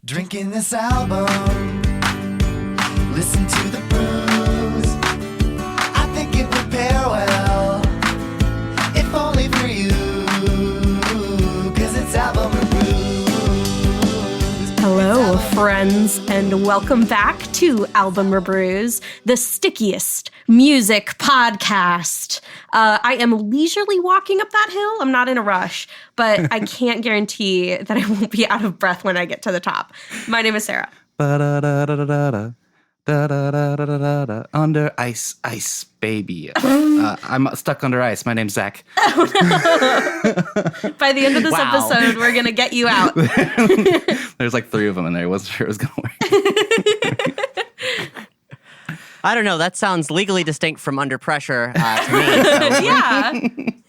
Drinking this album, listen to the brews. I think it would pair well, if only for you, 'cause it's album reviews. Hello, friends, and welcome back to Album Brews, the stickiest music podcast. I am leisurely walking up that hill. I'm not in a rush, but I can't guarantee that I won't be out of breath when I get to the top. My name is Sarah. Under ice, ice, baby. I'm stuck under ice. My name's Zach. Oh, no. By the end of this episode, we're going to get you out. There's like 3 of them in there. I wasn't sure it was going to work. I don't know. That sounds legally distinct from under pressure to me. So Yeah.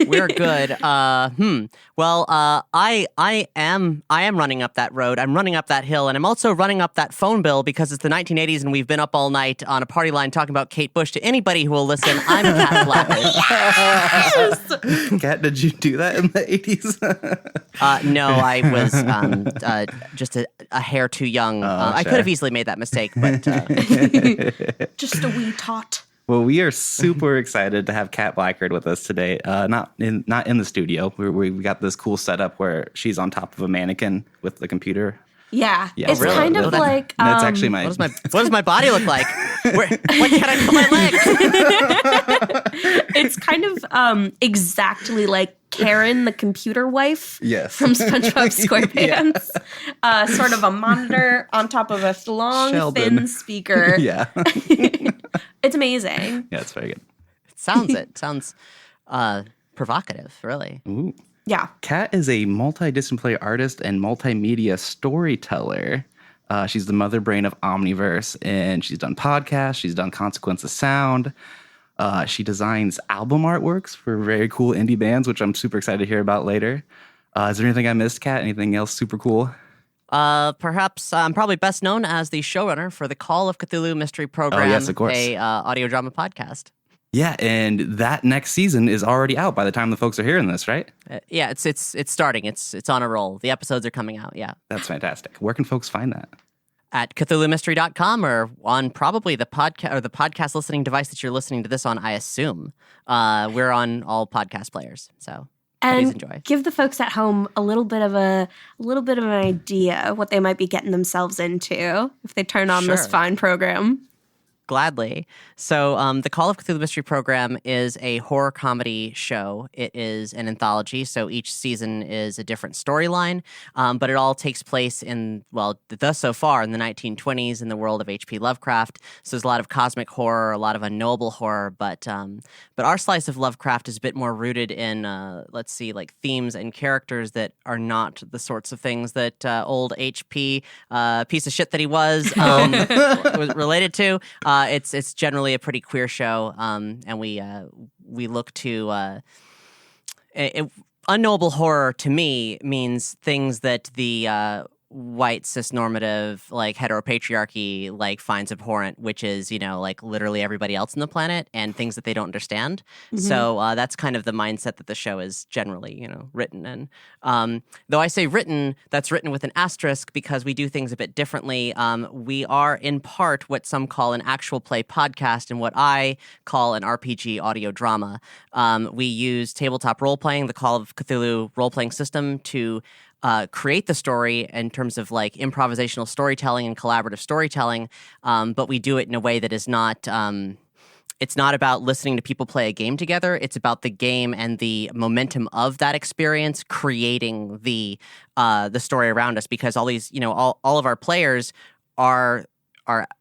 we're good. Well, I am running up that road. I'm running up that hill, and I'm also running up that phone bill because it's the 1980s, and we've been up all night on a party line talking about Kate Bush. To anybody who will listen, I'm Kat Blackard. Yes! Kat, did you do that in the 80s? No, I was just a hair too young. I could have easily made that mistake, but Just a wee tot. Well, we are super excited to have Kat Blackard with us today. Not in the studio. We got this cool setup where she's on top of a mannequin with the computer. Yeah. Yeah, It's really? kind of like... That's actually my... what does my body look like? Why can't I put my legs? It's kind of exactly like Karen, the computer wife Yes. from SpongeBob SquarePants. Sort of a monitor on top of a long, Sheldon. thin speaker. Yeah. It's amazing. Yeah, it's very good. It sounds provocative, really. Ooh. Yeah. Kat is a multidisciplinary artist and multimedia storyteller. She's the mother brain of Omniverse, and she's done podcasts. She's done Consequence of Sound. She designs album artworks for very cool indie bands, which I'm super excited to hear about later. Is there anything I missed, Kat? Anything else super cool? Perhaps I'm probably best known as the showrunner for the Call of Cthulhu Mystery Program, yes, of course. a audio drama podcast. Yeah, and that next season is already out by the time the folks are hearing this, right? Yeah, it's starting. It's on a roll. The episodes are coming out. Yeah, That's fantastic. Where can folks find that? at CthulhuMystery.com or on probably the podcast listening device that you're listening to this on. I assume we're on all podcast players. So. Please And enjoy. give the folks at home a little bit of an idea what they might be getting themselves into if they turn on this Sure. fine program. Gladly. So the Call of Cthulhu Mystery Program is a horror comedy show. It is an anthology, so each season is a different storyline, but it all takes place thus so far in the 1920s in the world of H.P. Lovecraft. So there's a lot of cosmic horror, a lot of unknowable horror, but our slice of Lovecraft is a bit more rooted in, like themes and characters that are not the sorts of things that old H.P. Piece of shit that he was related to. It's generally a pretty queer show, and we look to unknowable horror. To me, means things that the white cis-normative like heteropatriarchy like finds abhorrent, which is like literally everybody else on the planet and things that they don't understand. Mm-hmm. So that's kind of the mindset that the show is generally written in. Though I say written, that's written with an asterisk because we do things a bit differently. We are in part what some call an actual play podcast and what I call an RPG audio drama. We use tabletop role-playing, the Call of Cthulhu role-playing system to create the story in terms of like improvisational storytelling and collaborative storytelling, but we do it in a way that is not it's not about listening to people play a game together. It's about the game and the momentum of that experience creating the story around us, because all these all of our players are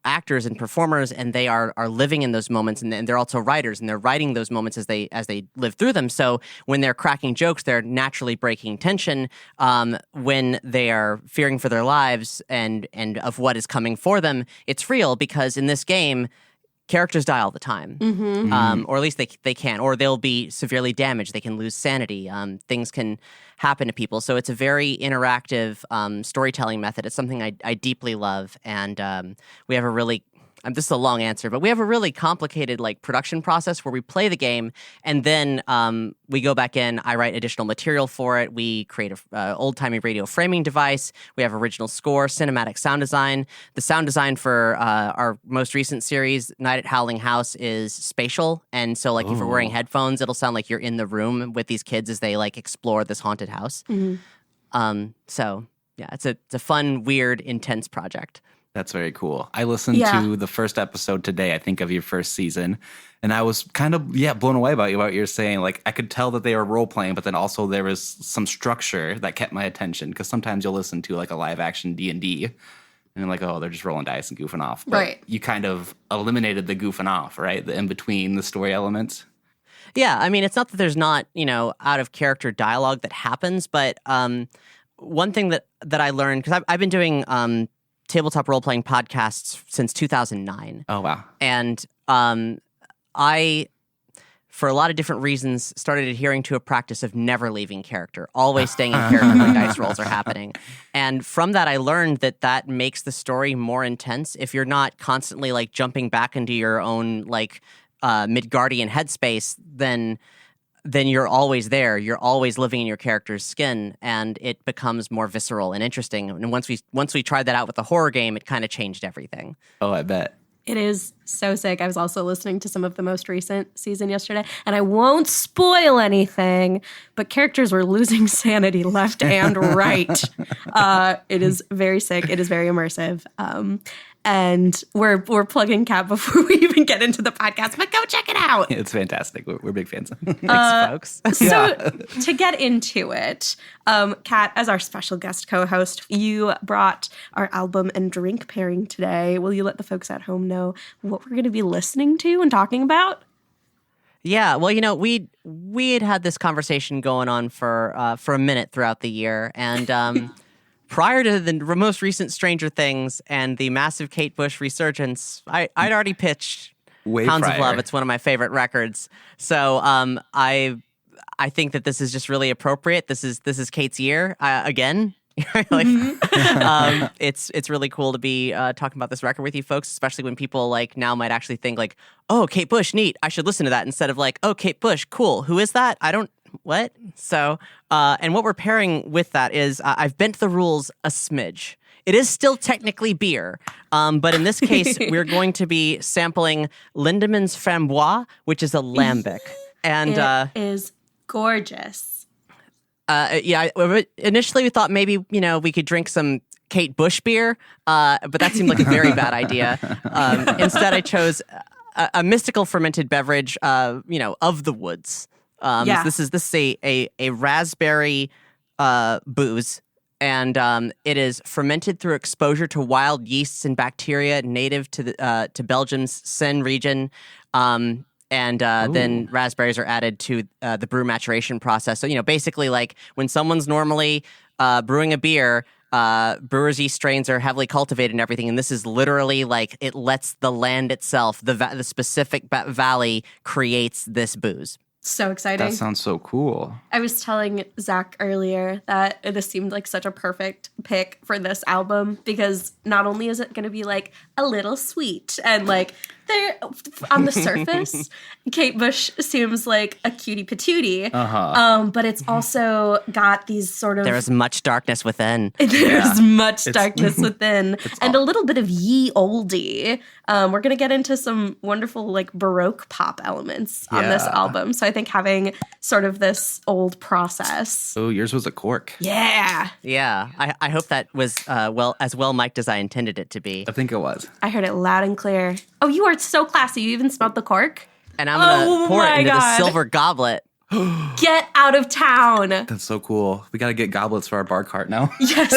actors and performers, and they are living in those moments, and they're also writers, and they're writing those moments as they live through them. So when they're cracking jokes, they're naturally breaking tension. When they are fearing for their lives and of what is coming for them, it's real, because in this game, characters die all the time, or at least they can, or they'll be severely damaged. They can lose sanity. Things can happen to people. So it's a very interactive storytelling method. It's something I deeply love, and we have a really this is a long answer, but we have a really complicated like production process where we play the game and then we go back in. I write additional material for it. We create a old-timey radio framing device. We have original score, cinematic sound design. The sound design for our most recent series, Night at Howling House, is spatial, and so like if you're wearing headphones, it'll sound like you're in the room with these kids as they like explore this haunted house. So yeah, it's a fun, weird, intense project. That's very cool. I listened to the first episode today, I think, of your first season, and I was kind of, blown away about what you're saying. Like, I could tell that they were role-playing, but then also there was some structure that kept my attention, because sometimes you'll listen to, like, a live-action D&D, and you're like, oh, they're just rolling dice and goofing off. But right. You kind of eliminated the goofing off, right? The in-between the story elements. Yeah, I mean, it's not that there's not, out-of-character dialogue that happens, but one thing that I learned, because I've been doing tabletop role-playing podcasts since 2009. Oh, wow. And I, for a lot of different reasons, started adhering to a practice of never leaving character, always staying in character when dice rolls are happening. And from that, I learned that makes the story more intense. If you're not constantly, like, jumping back into your own, like, Midgardian headspace, then you're always there. You're always living in your character's skin, and it becomes more visceral and interesting. And once we tried that out with the horror game, it kind of changed everything. Oh, I bet. It is so sick. I was also listening to some of the most recent season yesterday, and I won't spoil anything, but characters were losing sanity left and right. It is very sick. It is very immersive. And we're plugging Cat before we even get into the podcast, but go check it out. It's fantastic. We're big fans. Thanks, folks. So to get into it, Kat, as our special guest co-host, you brought our album and drink pairing today. Will you let the folks at home know what we're going to be listening to and talking about? Yeah, well, we had this conversation going on for a minute throughout the year, and prior to the most recent Stranger Things and the massive Kate Bush resurgence, I'd already pitched Hounds of Love. It's one of my favorite records. So I think that this is just really appropriate. This is Kate's year again. It's really cool to be talking about this record with you folks, especially when people like now might actually think like, oh, Kate Bush, neat, I should listen to that, instead of like, oh, Kate Bush, cool, who is that? What? So, and what we're pairing with that is I've bent the rules a smidge. It is still technically beer, but in this case, we're going to be sampling Lindemann's Framboise, which is a lambic. And it is gorgeous. Initially we thought maybe, we could drink some Kate Bush beer, but that seemed like a very bad idea. Instead, I chose a mystical fermented beverage, of the woods. This is a raspberry booze, and it is fermented through exposure to wild yeasts and bacteria native to Belgium's Seine region. And then raspberries are added to the brew maturation process. So, basically like when someone's normally brewing a beer, brewers' yeast strains are heavily cultivated and everything, and this is literally like it lets the land itself, the specific valley, creates this booze. So exciting. That sounds so cool. I was telling Zach earlier that this seemed like such a perfect pick for this album, because not only is it going to be like a little sweet and like there on the surface, Kate Bush seems like a cutie patootie, but it's also got these sort of... There is much darkness within. There's much darkness within, and a little bit of ye oldie. We're going to get into some wonderful like Baroque pop elements on this album. So I think having sort of this old process. Oh, yours was a cork. Yeah. Yeah. I hope that was as well mic'd as I intended it to be. I think it was. I heard it loud and clear. Oh, you are so classy. You even smelled the cork? And I'm going to pour it into the silver goblet. Get out of town. That's so cool. We got to get goblets for our bar cart now. Yes.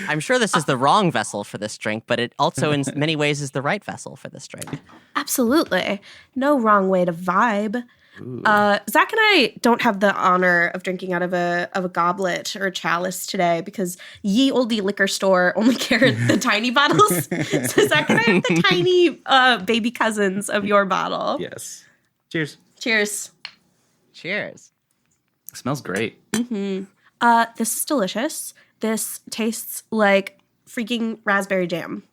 I'm sure this is the wrong vessel for this drink, but it also in many ways is the right vessel for this drink. Absolutely. No wrong way to vibe. Zach and I don't have the honor of drinking out of a goblet or a chalice today because ye olde liquor store only carried the tiny bottles. So Zach and I have the tiny baby cousins of your bottle. Yes. Cheers. Cheers. Cheers. It smells great. Mm-hmm. This is delicious. This tastes like freaking raspberry jam.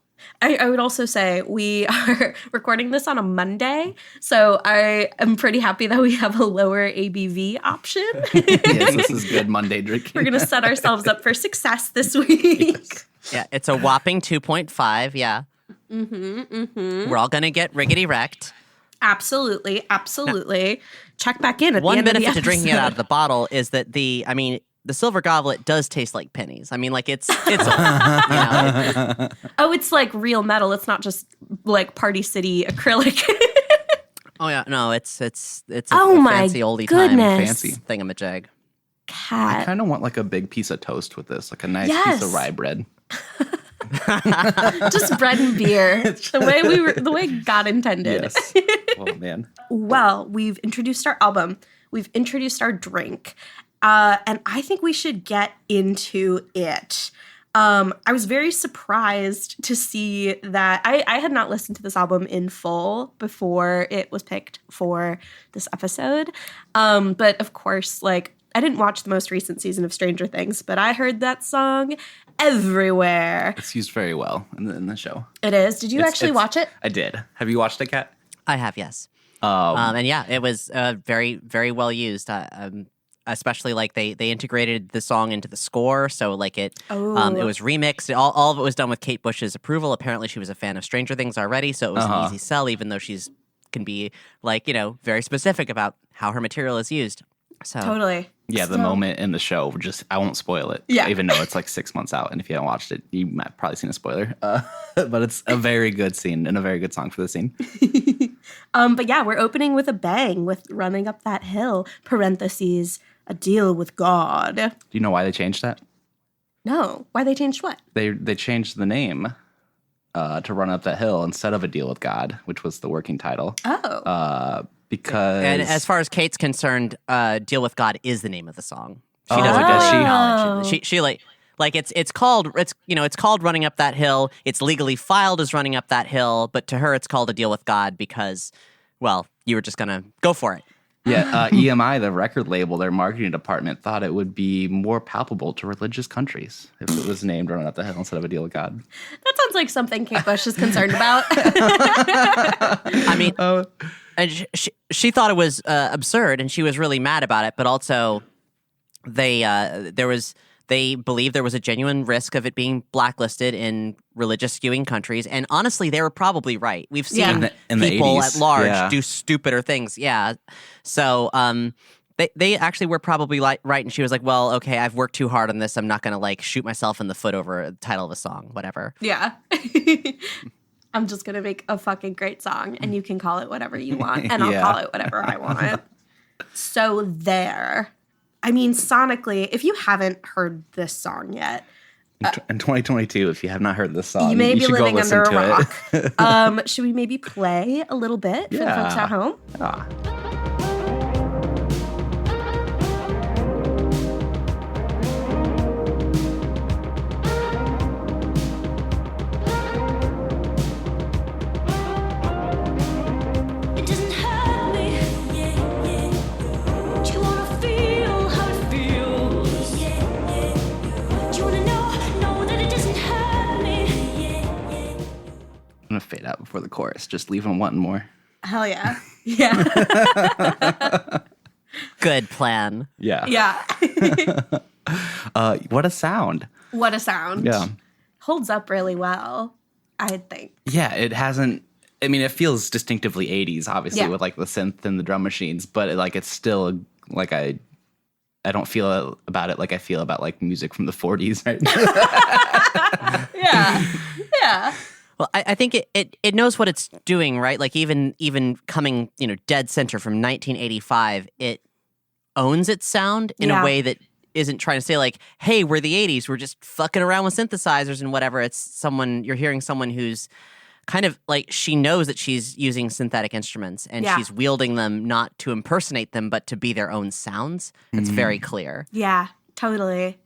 I would also say we are recording this on a Monday, so I am pretty happy that we have a lower ABV option. Yes, this is good Monday drinking. We're going to set ourselves up for success this week. Yes. Yeah, it's a whopping 2.5. Yeah. We're all gonna get riggedy wrecked. Absolutely. Check back in at the One end of the benefit to episode. drinking it out of the bottle is that the silver goblet does taste like pennies. I mean, like it's old, you know? Oh, it's like real metal. It's not just like Party City acrylic. Oh yeah, no, it's a Oh my fancy oldie goodness. time Fancy. thingamajig. I Cat. kind of want like a big piece of toast with this, like a nice Yes. piece of rye bread. Just bread and beer. The way God intended. Yes. Oh man. Well, we've introduced our album. We've introduced our drink. And I think we should get into it. I was very surprised to see that I had not listened to this album in full before it was picked for this episode. But of course, like, I didn't watch the most recent season of Stranger Things, but I heard that song everywhere. It's used very well in the show. It is. Did you actually watch it? I did. Have you watched it, Kat? I have, yes. And yeah, it was very, very well used. Especially like they integrated the song into the score, so like it was remixed. All of it was done with Kate Bush's approval. Apparently, she was a fan of Stranger Things already, so it was an easy sell, even though can be like, you know, very specific about how her material is used. So Totally. Yeah, the moment in the show, I won't spoil it. Yeah. Even though it's like 6 months out, and if you haven't watched it, you might have probably seen a spoiler. But it's a very good scene and a very good song for the scene. But yeah, we're opening with a bang with Running Up That Hill, parentheses, a deal with God. Do you know why they changed that? No. Why they changed what? They changed the name to Run Up That Hill instead of A Deal with God, which was the working title. Oh. Because and as far as Kate's concerned, "Deal with God" is the name of the song. She Oh, doesn't does really she? acknowledge it. She like it's called "Running Up That Hill." It's legally filed as "Running Up That Hill," but to her, it's called "A Deal with God" because, well, you were just gonna go for it. Yeah, EMI, the record label, their marketing department thought it would be more palpable to religious countries if it was named Running Up the Hill instead of A Deal with God. That sounds like something Kate Bush is concerned about. I mean, and she thought it was absurd, and she was really mad about it. But also, they believed there was a genuine risk of it being blacklisted in religious skewing countries. And honestly, they were probably right. We've seen In the people 80s, at large yeah. do stupider things. Yeah. So they actually were probably right. And she was like, well, okay, I've worked too hard on this. I'm not going to like shoot myself in the foot over the title of a song, whatever. Yeah. I'm just going to make a fucking great song, and you can call it whatever you want, and I'll Yeah. call it whatever I want. So there. I mean, sonically, if you haven't heard this song yet, In 2022, if you have not heard this song, you may be should go living listen under a to rock. Should we maybe play a little bit for the folks at home? it. Ah. It doesn't hurt me. Do you wanna feel how it feels? Do you wanna know that it doesn't hurt me? I'm going to fade out before the chorus. Just leave them wanting more. Hell yeah. Yeah. Good plan. Yeah. Yeah. What a sound. What a sound. Yeah. Holds up really well, I think. Yeah, it hasn't. I mean, it feels distinctively 80s, obviously, Yeah. with like the synth and the drum machines, but it's still like I don't feel about it like I feel about like music from the 40s right now. Yeah. Yeah. Well, I think it knows what it's doing, right? Like even coming, dead center from 1985, it owns its sound in Yeah. a way that isn't trying to say like, hey, we're the 80s, we're just fucking around with synthesizers and whatever. It's you're hearing someone who's kind of like, she knows that she's using synthetic instruments and Yeah. she's wielding them not to impersonate them, but to be their own sounds. It's very clear. Yeah, totally.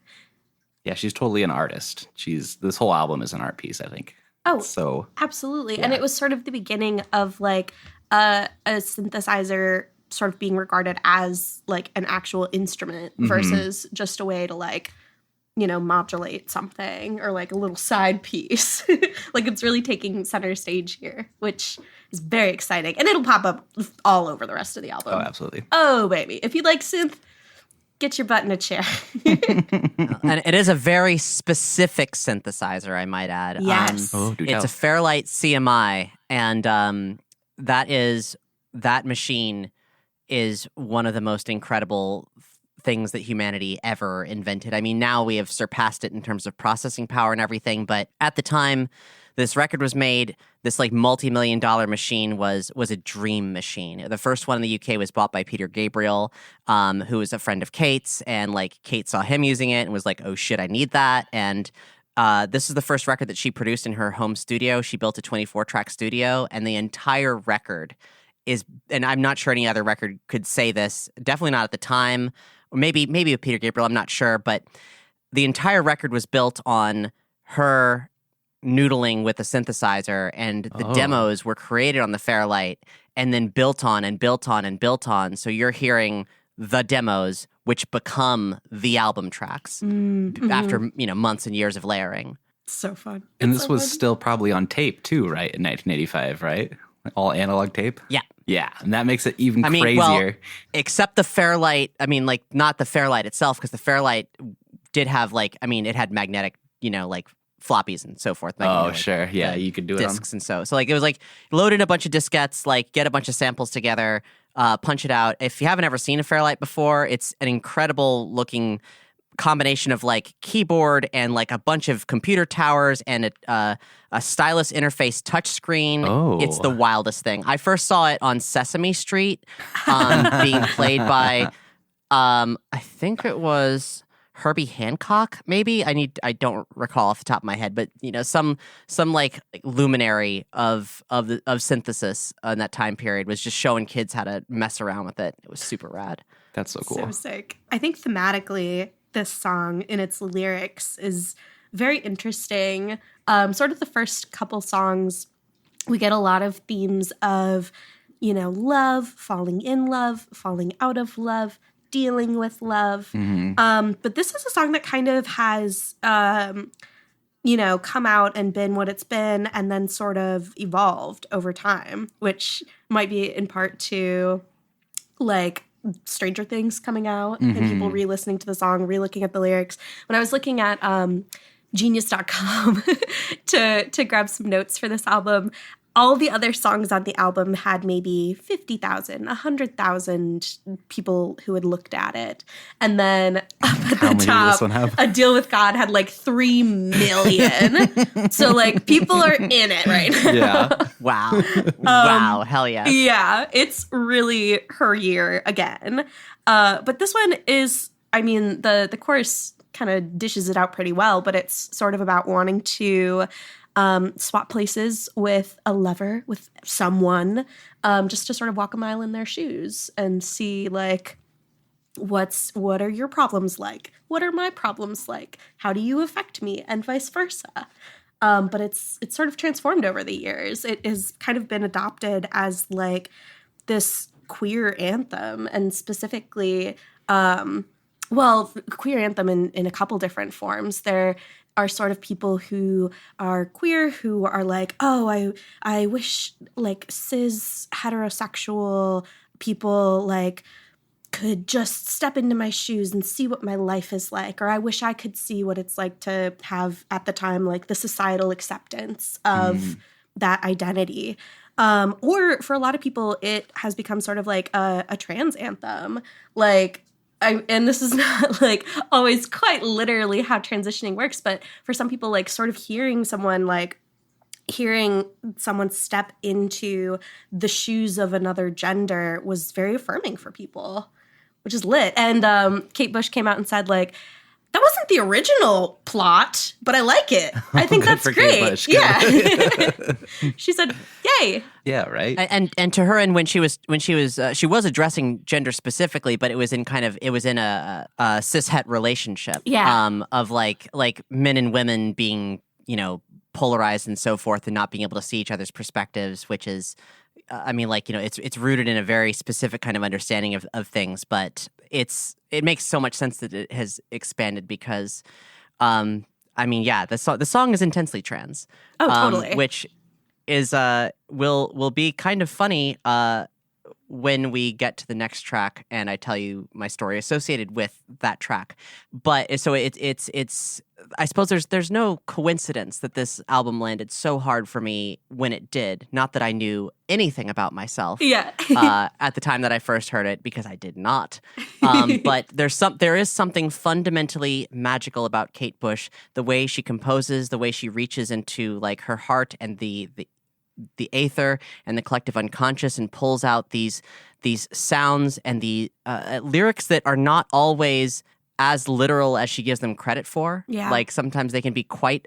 Yeah, she's totally an artist. This whole album is an art piece, I think. Oh, So absolutely. And it was sort of the beginning of like a synthesizer sort of being regarded as like an actual instrument versus just a way to like modulate something or like a little side piece. Like it's really taking center stage here, which is very exciting. And it'll pop up all over the rest of the album. Oh, absolutely. Oh, baby. If you like synth, get your butt in a chair. And it is a very specific synthesizer, I might add. Yes. Oh, do It's tell. a Fairlight CMI, and that machine is one of the most incredible things that humanity ever invented. I mean, now we have surpassed it in terms of processing power and everything, but at the time this record was made, this like multi-million-dollar machine was a dream machine. The first one in the UK was bought by Peter Gabriel, who was a friend of Kate's, and like Kate saw him using it and was like, oh shit, I need that. And this is the first record that she produced in her home studio. She built a 24-track studio, and the entire record is, and I'm not sure any other record could say this, definitely not at the time, or maybe with Peter Gabriel, I'm not sure, but the entire record was built on her noodling with a synthesizer, and the demos were created on the Fairlight and then built on and built on and built on. So you're hearing the demos, which become the album tracks after months and years of layering. So fun. And It's this so was fun. still probably on tape too, right? In 1985, right? All analog tape? Yeah. Yeah. And that makes it even I mean, crazier. well, except the Fairlight. I mean, like not the Fairlight itself, because the Fairlight did have it had magnetic, like floppies and so forth. Oh, sure. Yeah, you could do it on discs and so like it was like load in a bunch of diskettes, like get a bunch of samples together, punch it out. If you haven't ever seen a Fairlight before, it's an incredible looking combination of like keyboard and like a bunch of computer towers and a stylus interface touchscreen. Oh. It's the wildest thing. I first saw it on Sesame Street, being played by I think it was Herbie Hancock, maybe. I don't recall off the top of my head, but some like luminary of synthesis in that time period was just showing kids how to mess around with it. It was super rad. That's so cool. So sick. I think thematically, this song in its lyrics is very interesting. Sort of the first couple songs, we get a lot of themes of, love, falling in love, falling out of love, dealing with love. But this is a song that kind of has, come out and been what it's been and then sort of evolved over time, which might be in part to like Stranger Things coming out and people re-listening to the song, re-looking at the lyrics. When I was looking at genius.com to grab some notes for this album, all the other songs on the album had maybe 50,000, 100,000 people who had looked at it. And then up at How the many does top, this one have? A Deal with God had like 3 million. So like people are in it right now. Yeah. Wow. Wow. Hell yeah. Yeah, it's really her year again. But this one is, the chorus kind of dishes it out pretty well, but it's sort of about wanting to swap places with a lover, with someone, just to sort of walk a mile in their shoes and see like, what are your problems like? What are my problems like? How do you affect me? And vice versa. But it's sort of transformed over the years. It has kind of been adopted as like this queer anthem, and specifically, queer anthem in a couple different forms. There are sort of people who are queer who are like, oh, I wish like cis heterosexual people like could just step into my shoes and see what my life is like, or I wish I could see what it's like to have at the time like the societal acceptance of that identity. Or for a lot of people, it has become sort of like a trans anthem, like. And this is not like always quite literally how transitioning works, but for some people, like sort of hearing someone step into the shoes of another gender was very affirming for people, which is lit. And Kate Bush came out and said like, that wasn't the original plot, but I like it. I think Good that's for Kate great. Bush. Yeah. She said, yay. Yeah, right? And to her, and when she was she was addressing gender specifically, but it was in a cis het relationship. Yeah. Of like men and women being polarized and so forth, and not being able to see each other's perspectives, which is, it's rooted in a very specific kind of understanding of things, but it makes so much sense that it has expanded because I mean, yeah, the song is intensely trans. Oh, totally. Which is will be kind of funny when we get to the next track and I tell you my story associated with that track. But so it's I suppose there's no coincidence that this album landed so hard for me when it did. Not that I knew anything about myself Yeah. at the time that I first heard it, because I did not. But there is something fundamentally magical about Kate Bush, the way she composes, the way she reaches into like her heart and the aether and the collective unconscious and pulls out these sounds and the lyrics that are not always as literal as she gives them credit for. Yeah. Like sometimes they can be quite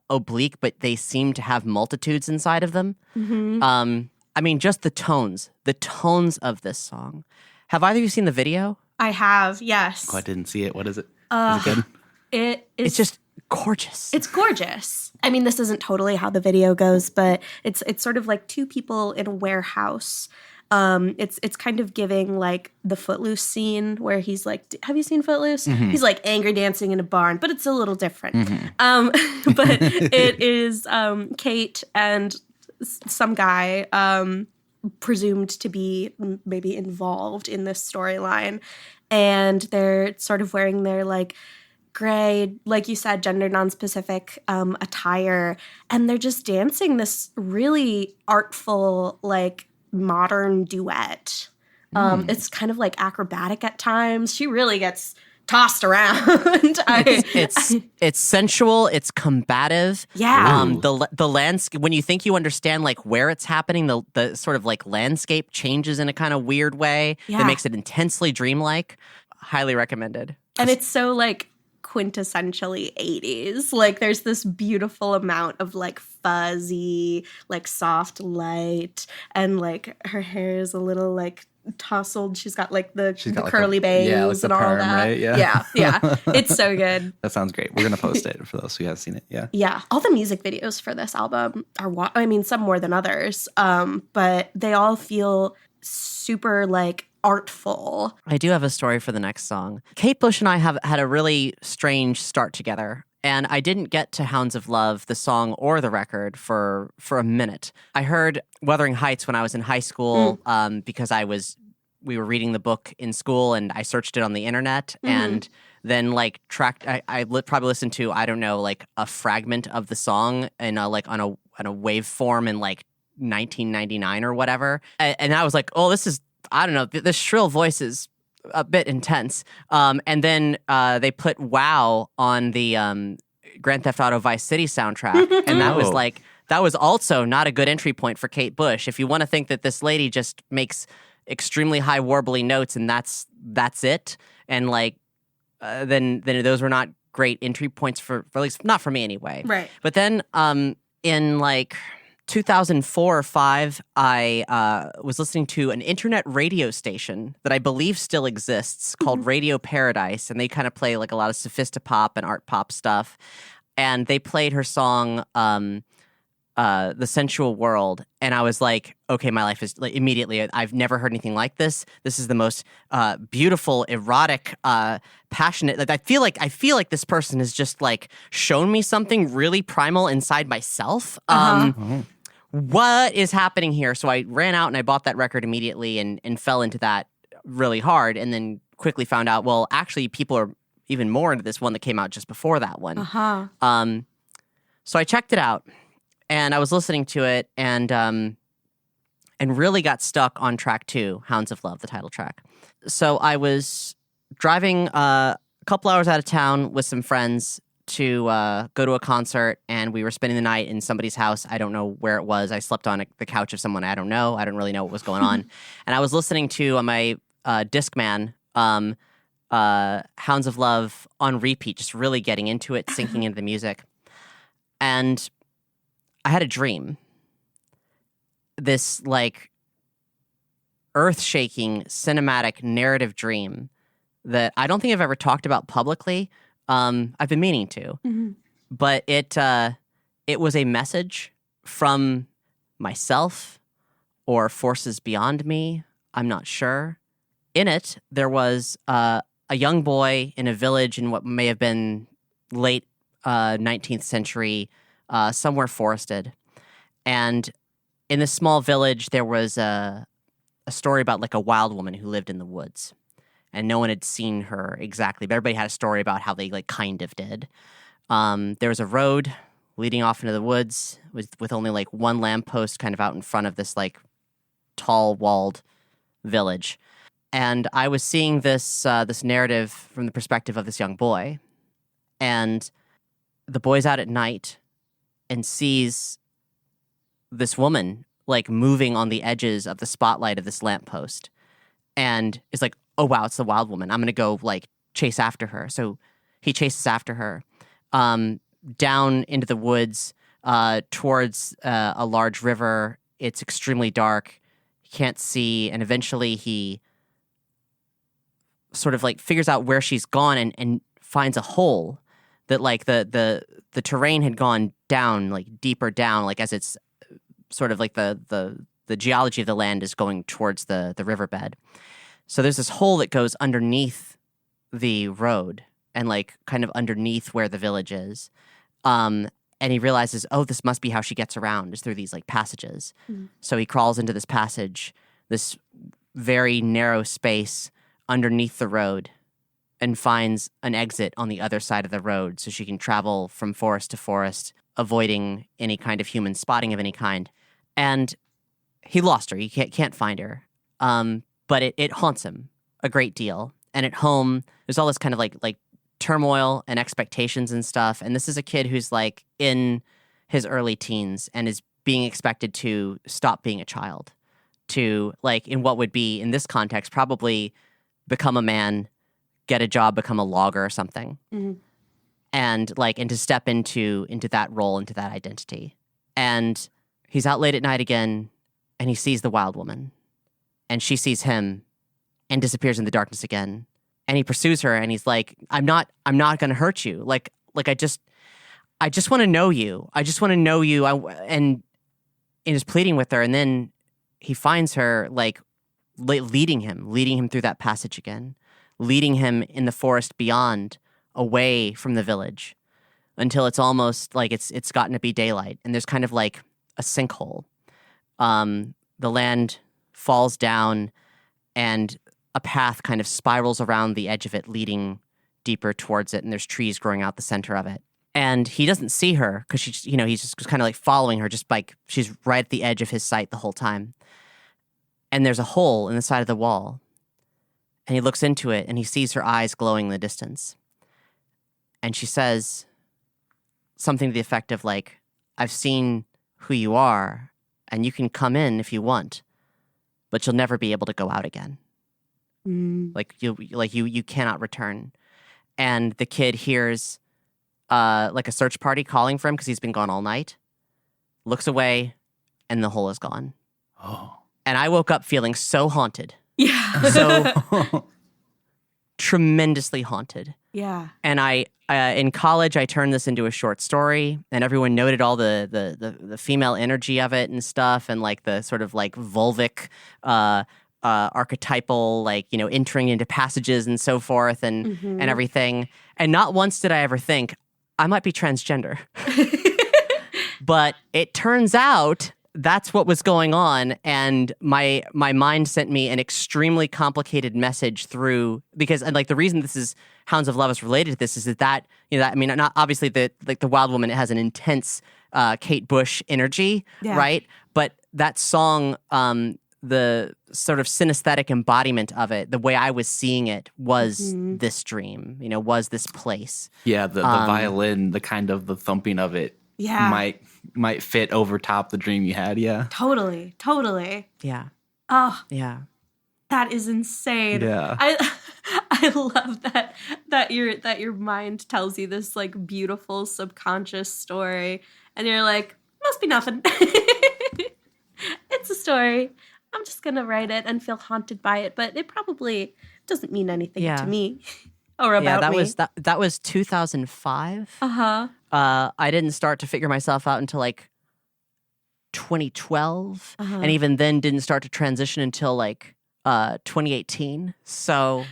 oblique, but they seem to have multitudes inside of them. I mean, just the tones of this song. Have either of you seen the video? I have, yes. Oh, I didn't see it. What is it? Is it good? It's just gorgeous. It's gorgeous. I mean, this isn't totally how the video goes, but it's sort of like two people in a warehouse. It's kind of giving like the Footloose scene where he's like, have you seen Footloose? He's like angry dancing in a barn, but it's a little different. But it is Kate and some guy presumed to be maybe involved in this storyline, and they're sort of wearing their like gray, like you said, gender non-specific attire, and they're just dancing this really artful, like modern duet. It's kind of like acrobatic at times. She really gets tossed around. It's sensual. It's combative. Yeah. The landscape, when you think you understand like where it's happening, the sort of like landscape changes in a kind of weird way that makes it intensely dreamlike. Highly recommended. And it's so like quintessentially 80s. Like there's this beautiful amount of like fuzzy, like soft light, and like her hair is a little like tousled. She's got like the like curly a- bangs yeah, like the and all perm, that. right? Yeah. Yeah. It's so good. That sounds great. We're going to post it for those who haven't seen it. Yeah. Yeah, all the music videos for this album are, I mean, some more than others, but they all feel super like artful. I do have a story for the next song. Kate Bush and I have had a really strange start together. And I didn't get to Hounds of Love, the song or the record, for a minute. I heard Wuthering Heights when I was in high school because we were reading the book in school and I searched it on the internet and then like probably listened to, I don't know, like a fragment of the song in like on a waveform in like 1999 or whatever. And I was like, oh, this is, I don't know, this shrill voice is a bit intense. And then they put WoW on the Grand Theft Auto Vice City soundtrack. And that was like, that was also not a good entry point for Kate Bush. If you want to think that this lady just makes extremely high warbly notes and that's it, and like, then those were not great entry points for at least not for me anyway. Right. But then in like 2004 or 5, I was listening to an internet radio station that I believe still exists called Radio Paradise, and they kind of play like a lot of sophistopop and art pop stuff. And they played her song, The Sensual World, and I was like, okay, my life is like, immediately, I've never heard anything like this. This is the most beautiful, erotic, passionate. Like I feel like this person has just like shown me something really primal inside myself. What is happening here? So I ran out and I bought that record immediately and fell into that really hard, and then quickly found out, well, actually, people are even more into this one that came out just before that one. So I checked it out. And I was listening to it and really got stuck on track 2, Hounds of Love, the title track. So I was driving a couple hours out of town with some friends to go to a concert, and we were spending the night in somebody's house. I don't know where it was. I slept on the couch of someone I don't know. I don't really know what was going on. And I was listening to on my Discman Hounds of Love on repeat, just really getting into it, sinking into the music. And I had a dream. This like earth-shaking cinematic narrative dream that I don't think I've ever talked about publicly. I've been meaning to, but it was a message from myself or forces beyond me. I'm not sure. In it, there was a young boy in a village in what may have been late 19th century, somewhere forested. And in this small village, there was a story about like a wild woman who lived in the woods. And no one had seen her exactly, but everybody had a story about how they like kind of did. There was a road leading off into the woods with only like one lamppost kind of out in front of this like tall walled village. And I was seeing this narrative from the perspective of this young boy. And the boy's out at night and sees this woman like moving on the edges of the spotlight of this lamppost, and is like, oh wow, it's the wild woman. I'm gonna go like chase after her. So he chases after her down into the woods towards a large river. It's extremely dark. He can't see, and eventually he sort of like figures out where she's gone and finds a hole that like the terrain had gone down, like deeper down, like as it's sort of like the geology of the land is going towards the riverbed. So there's this hole that goes underneath the road and like kind of underneath where the village is. And he realizes, oh, this must be how she gets around, is through these like passages. So he crawls into this passage, this very narrow space underneath the road, and finds an exit on the other side of the road so she can travel from forest to forest, avoiding any kind of human spotting of any kind. And he lost her. He can't find her. But it haunts him a great deal. And at home, there's all this kind of like turmoil and expectations and stuff. And this is a kid who's like in his early teens and is being expected to stop being a child, to like in what would be in this context probably become a man, get a job, become a logger or something. And to step into that role, into that identity. And he's out late at night again, and he sees the wild woman, and she sees him and disappears in the darkness again. And he pursues her, and he's like, I'm not going to hurt you. Like I just want to know you. I just want to know you. And is pleading with her. And then he finds her like leading him through that passage again, leading him in the forest beyond, away from the village, until it's almost like it's gotten to be daylight. And there's kind of like a sinkhole. The land falls down, and a path kind of spirals around the edge of it, leading deeper towards it. And there's trees growing out the center of it. And he doesn't see her because he's just kind of like following her, just like she's right at the edge of his sight the whole time. And there's a hole in the side of the wall. And he looks into it, and he sees her eyes glowing in the distance. And she says something to the effect of like, I've seen who you are, and you can come in if you want, but you'll never be able to go out again. Like you cannot return. And the kid hears like a search party calling for him because he's been gone all night, looks away, and the hole is gone. Oh. And I woke up feeling so haunted. Yeah. So tremendously haunted. Yeah. And I in college, I turned this into a short story, and everyone noted all the female energy of it and stuff, and like the sort of like vulvic archetypal, like, entering into passages and so forth and everything. And not once did I ever think I might be transgender. But it turns out that's what was going on, and my mind sent me an extremely complicated message through, because, and like the reason this is Hounds of Love is related to this is that not obviously the wild woman, it has an intense Kate Bush energy, right? But that song, the sort of synesthetic embodiment of it, the way I was seeing it was this dream, was this place. Yeah, the violin, the kind of the thumping of it might fit over top the dream you had, yeah. Totally. Yeah. Oh. Yeah. That is insane. Yeah. I love that your mind tells you this like beautiful subconscious story, and you're like, must be nothing. It's a story. I'm just gonna write it and feel haunted by it, but it probably doesn't mean anything to me or about me. That was 2005. I didn't start to figure myself out until like 2012, and even then didn't start to transition until like 2018. So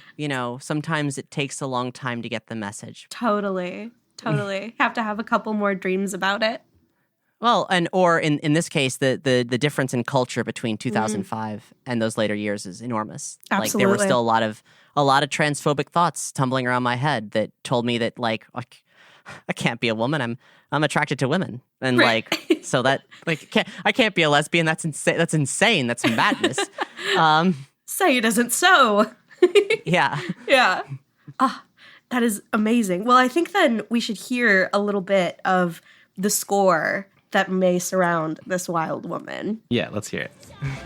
sometimes it takes a long time to get the message. Totally. Totally. Have to have a couple more dreams about it. Well, or in this case, the difference in culture between 2005 and those later years is enormous. Like there were Absolutely. still a lot of transphobic thoughts tumbling around my head that told me that like I can't be a woman. I'm attracted to women, and like so that like I can't be a lesbian. That's insane. That's insane. That's madness. Say it isn't so. Yeah. Yeah. Ah, that is amazing. Well, I think then we should hear a little bit of the score that may surround this wild woman. Yeah, let's hear it.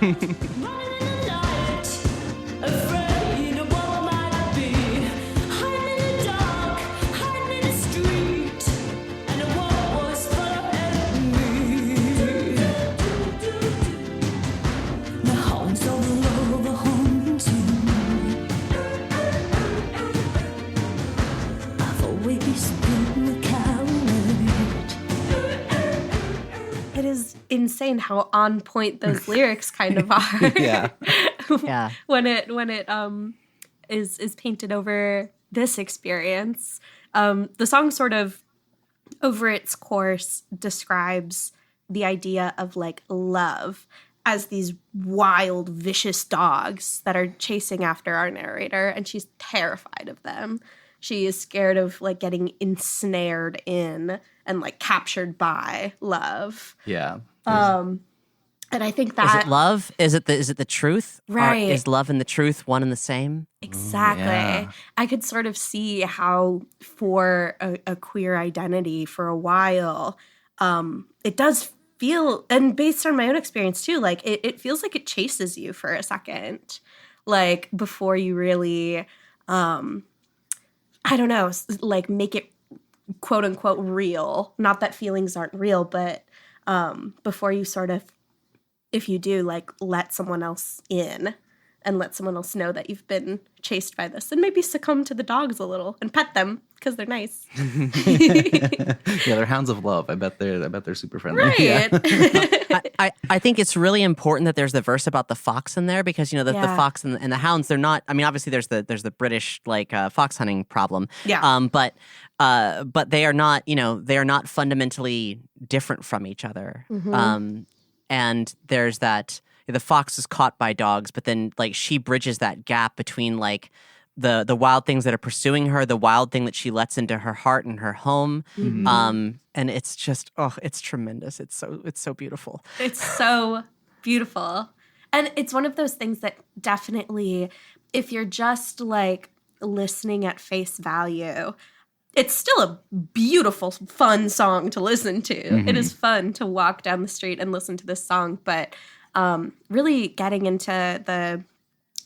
Running in the light, afraid of what I might be. Hiding in the dark, hiding in the street, and the world was full of enemy. The hounds all over haunting. I've always been a coward. It is insane how on point those lyrics kind of are. Yeah. Yeah. when it is painted over this experience. The song sort of over its course describes the idea of like love as these wild, vicious dogs that are chasing after our narrator, and she's terrified of them. She is scared of like getting ensnared in and like captured by love. Yeah. And I think Is that it love? Is it the truth? Right. Is love and the truth one and the same? exactly. yeah. I could sort of see how for a queer identity for a while, it does feel, and based on my own experience too, like it feels like it chases you for a second, like before you really, I don't know, like make it quote unquote real. Not that feelings aren't real, but before you sort of, if you do, like let someone else in and let someone else know that you've been chased by this, and maybe succumb to the dogs a little and pet them because they're nice. Yeah, they're hounds of love. I bet they're super friendly. Right. Yeah. I think it's really important that there's the verse about the fox in there because, you know, the Yeah. fox and the hounds, they're not, I mean, obviously there's the British like fox hunting problem. Yeah. But they are not, you know, they are not fundamentally different from each other. And there's that, the fox is caught by dogs, but then like she bridges that gap between like the wild things that are pursuing her, the wild thing that she lets into her heart and her home. And it's just, it's tremendous. It's so beautiful. It's so beautiful. And it's one of those things that definitely, if you're just like listening at face value, it's still a beautiful, fun song to listen to. It is fun to walk down the street and listen to this song, but really getting into the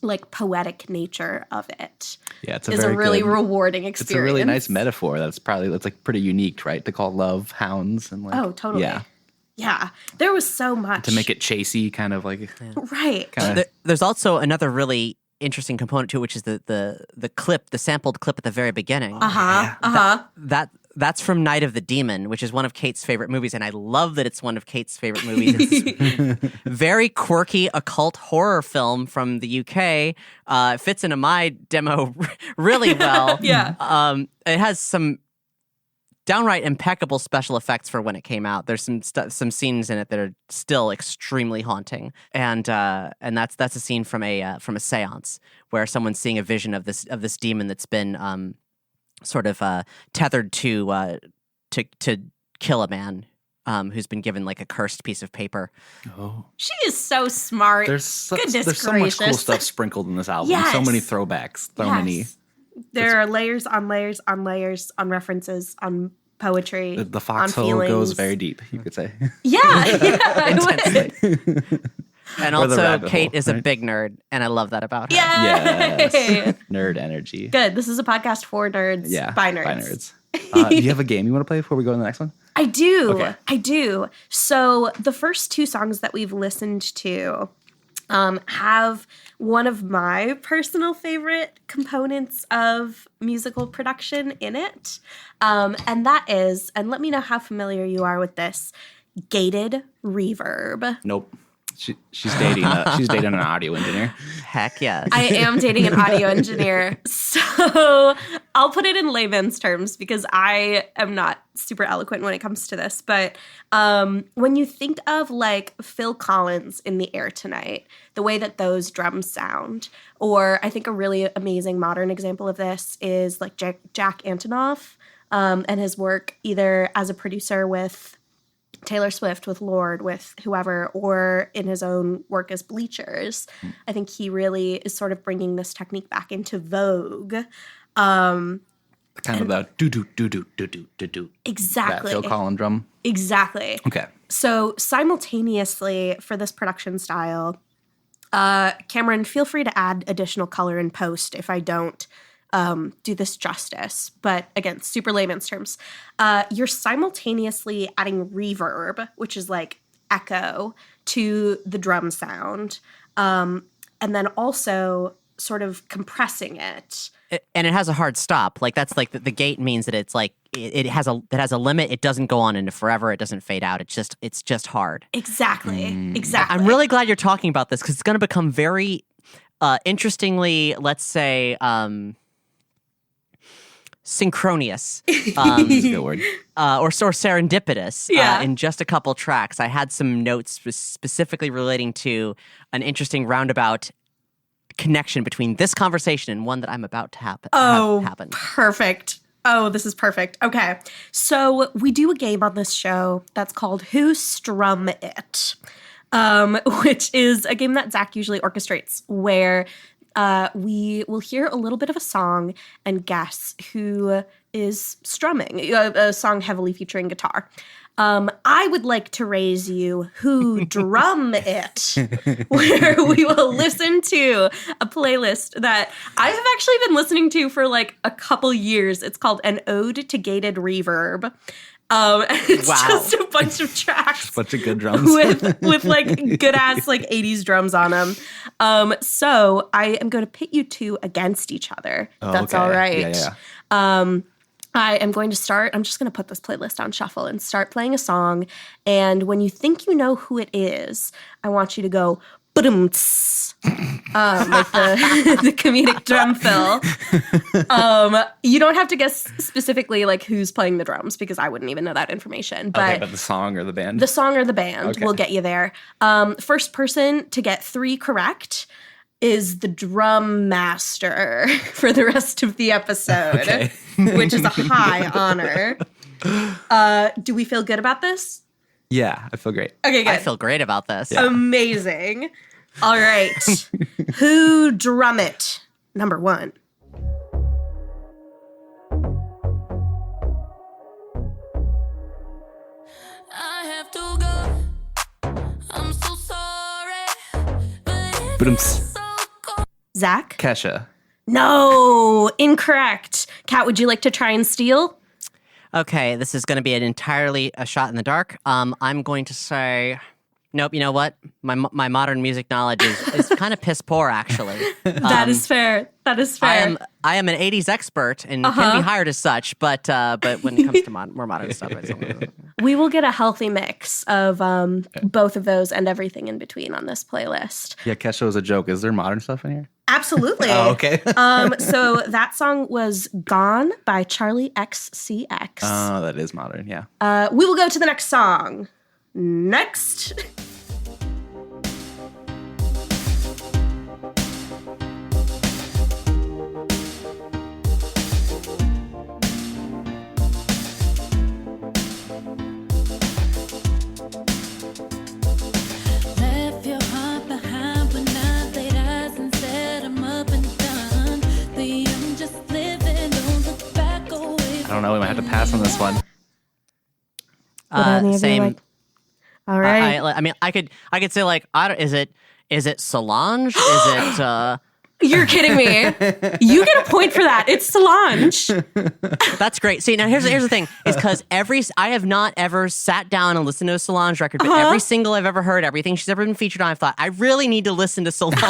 like poetic nature of it Yeah, it's is a really rewarding experience. It's a really nice metaphor. That's like pretty unique, right? To call love hounds and like Oh, totally. Yeah, Yeah. There was so much. to make it chasey, kind of like right. There's also another really interesting component to it, which is the clip, the sampled clip at the very beginning. That's from Night of the Demon, which is one of Kate's favorite movies, and I love that it's one of Kate's favorite movies. It's a very quirky occult horror film from the UK. It fits into my demo really well. Yeah. It has some downright impeccable special effects for when it came out. There's some scenes in it that are still extremely haunting, and that's a scene from a séance where someone's seeing a vision of this demon that's been sort of tethered to kill a man who's been given like a cursed piece of paper. She is so smart. there's so much Goodness cool gracious. stuff sprinkled in this album. Yes. So many throwbacks, so many. There are layers on layers on layers on references on poetry. The on foxhole feelings. goes very deep, you could say. Yeah, I would. And Or the also, rabbit Kate hole, is a right? big nerd, and I love that about her. Yay! Yes. Nerd energy. Good. This is a podcast for nerds. Yeah. By nerds. By nerds. Do you have a game you want to play before we go to the next one? I do. Okay. I do. So the first two songs that we've listened to have one of my personal favorite components of musical production in it. And that is, and let me know how familiar you are with this, gated reverb. Nope. She's dating an audio engineer. Heck yes. I am dating an audio engineer. So I'll put it in layman's terms because I am not super eloquent when it comes to this. But when you think of like Phil Collins in The Air Tonight, the way that those drums sound, or I think a really amazing modern example of this is like Jack Antonoff and his work either as a producer with Taylor Swift, with Lorde, with whoever, or in his own work as Bleachers. I think he really is sort of bringing this technique back into vogue. Kind of the do. Exactly. That Phil Collins drum. Exactly. Okay. So simultaneously for this production style, Cameron, feel free to add additional color in post if I don't do this justice. But again, super layman's terms. You're simultaneously adding reverb, which is like echo, to the drum sound. And then also sort of compressing it. And it has a hard stop. Like that's like the gate means that it's like it has a limit. It doesn't go on into forever. It doesn't fade out. It's just hard. Exactly. Exactly. I'm really glad you're talking about this because it's going to become very interestingly, let's say, synchronous, That's a good word. or serendipitous. Yeah. In just a couple tracks, I had some notes specifically relating to an interesting roundabout connection between this conversation and one that I'm about to have happen. Perfect. Oh, this is perfect. Okay. So we do a game on this show that's called Who Strum It, which is a game that Zach usually orchestrates where we will hear a little bit of a song and guess who is strumming, a song heavily featuring guitar. I would like to raise you Who Drum It, where we will listen to a playlist that I have actually been listening to for like a couple years. It's called An Ode to Gated Reverb. It's Wow. just a bunch of tracks Bunch of good drums. with like good ass like 80s drums on them. So I am going to pit you two against each other. If that's okay. all right. Yeah. I am going to start. I'm just going to put this playlist on shuffle and start playing a song. And when you think you know who it is, I want you to go ba-dum-ts, like the comedic drum fill. You don't have to guess specifically like who's playing the drums because I wouldn't even know that information. But But the song or the band? the song or the band Okay. will get you there. First person to get 3 correct is the drum master for the rest of the episode, Okay. which is a high honor. Do we feel good about this? Yeah, I feel great. Okay, good. I feel great about this. Yeah. Amazing. All right. Who Drum It? Number 1. I have to go. I'm so sorry. But Ba-dum-ts. so cold. Zach? Kesha. No, incorrect. Kat, would you like to try and steal? Okay, this is going to be entirely a shot in the dark. I'm going to say, nope. You know what? My modern music knowledge is kind of piss poor, actually. That is fair. That is fair. I am an '80s expert and can be hired as such, but when it comes to more modern stuff, We will get a healthy mix of both of those and everything in between on this playlist. Yeah, Kesha was a joke. Is there modern stuff in here? Absolutely. Oh, okay. So that song was Gone by Charlie XCX. Oh, that is modern, yeah. We will go to the next song. Next. Left your heart behind when I laid eyes and set 'em up and done. The young just living, don't look back away. I don't know. We might have to pass on this one. Would any of you same. like- All right. I mean, I could say like, is it Solange? Is it You're kidding me. You get a point for that. It's Solange. That's great. See, now here's the thing, is because I have not ever sat down and listened to a Solange record, but every single I've ever heard, everything she's ever been featured on, I've thought, I really need to listen to Solange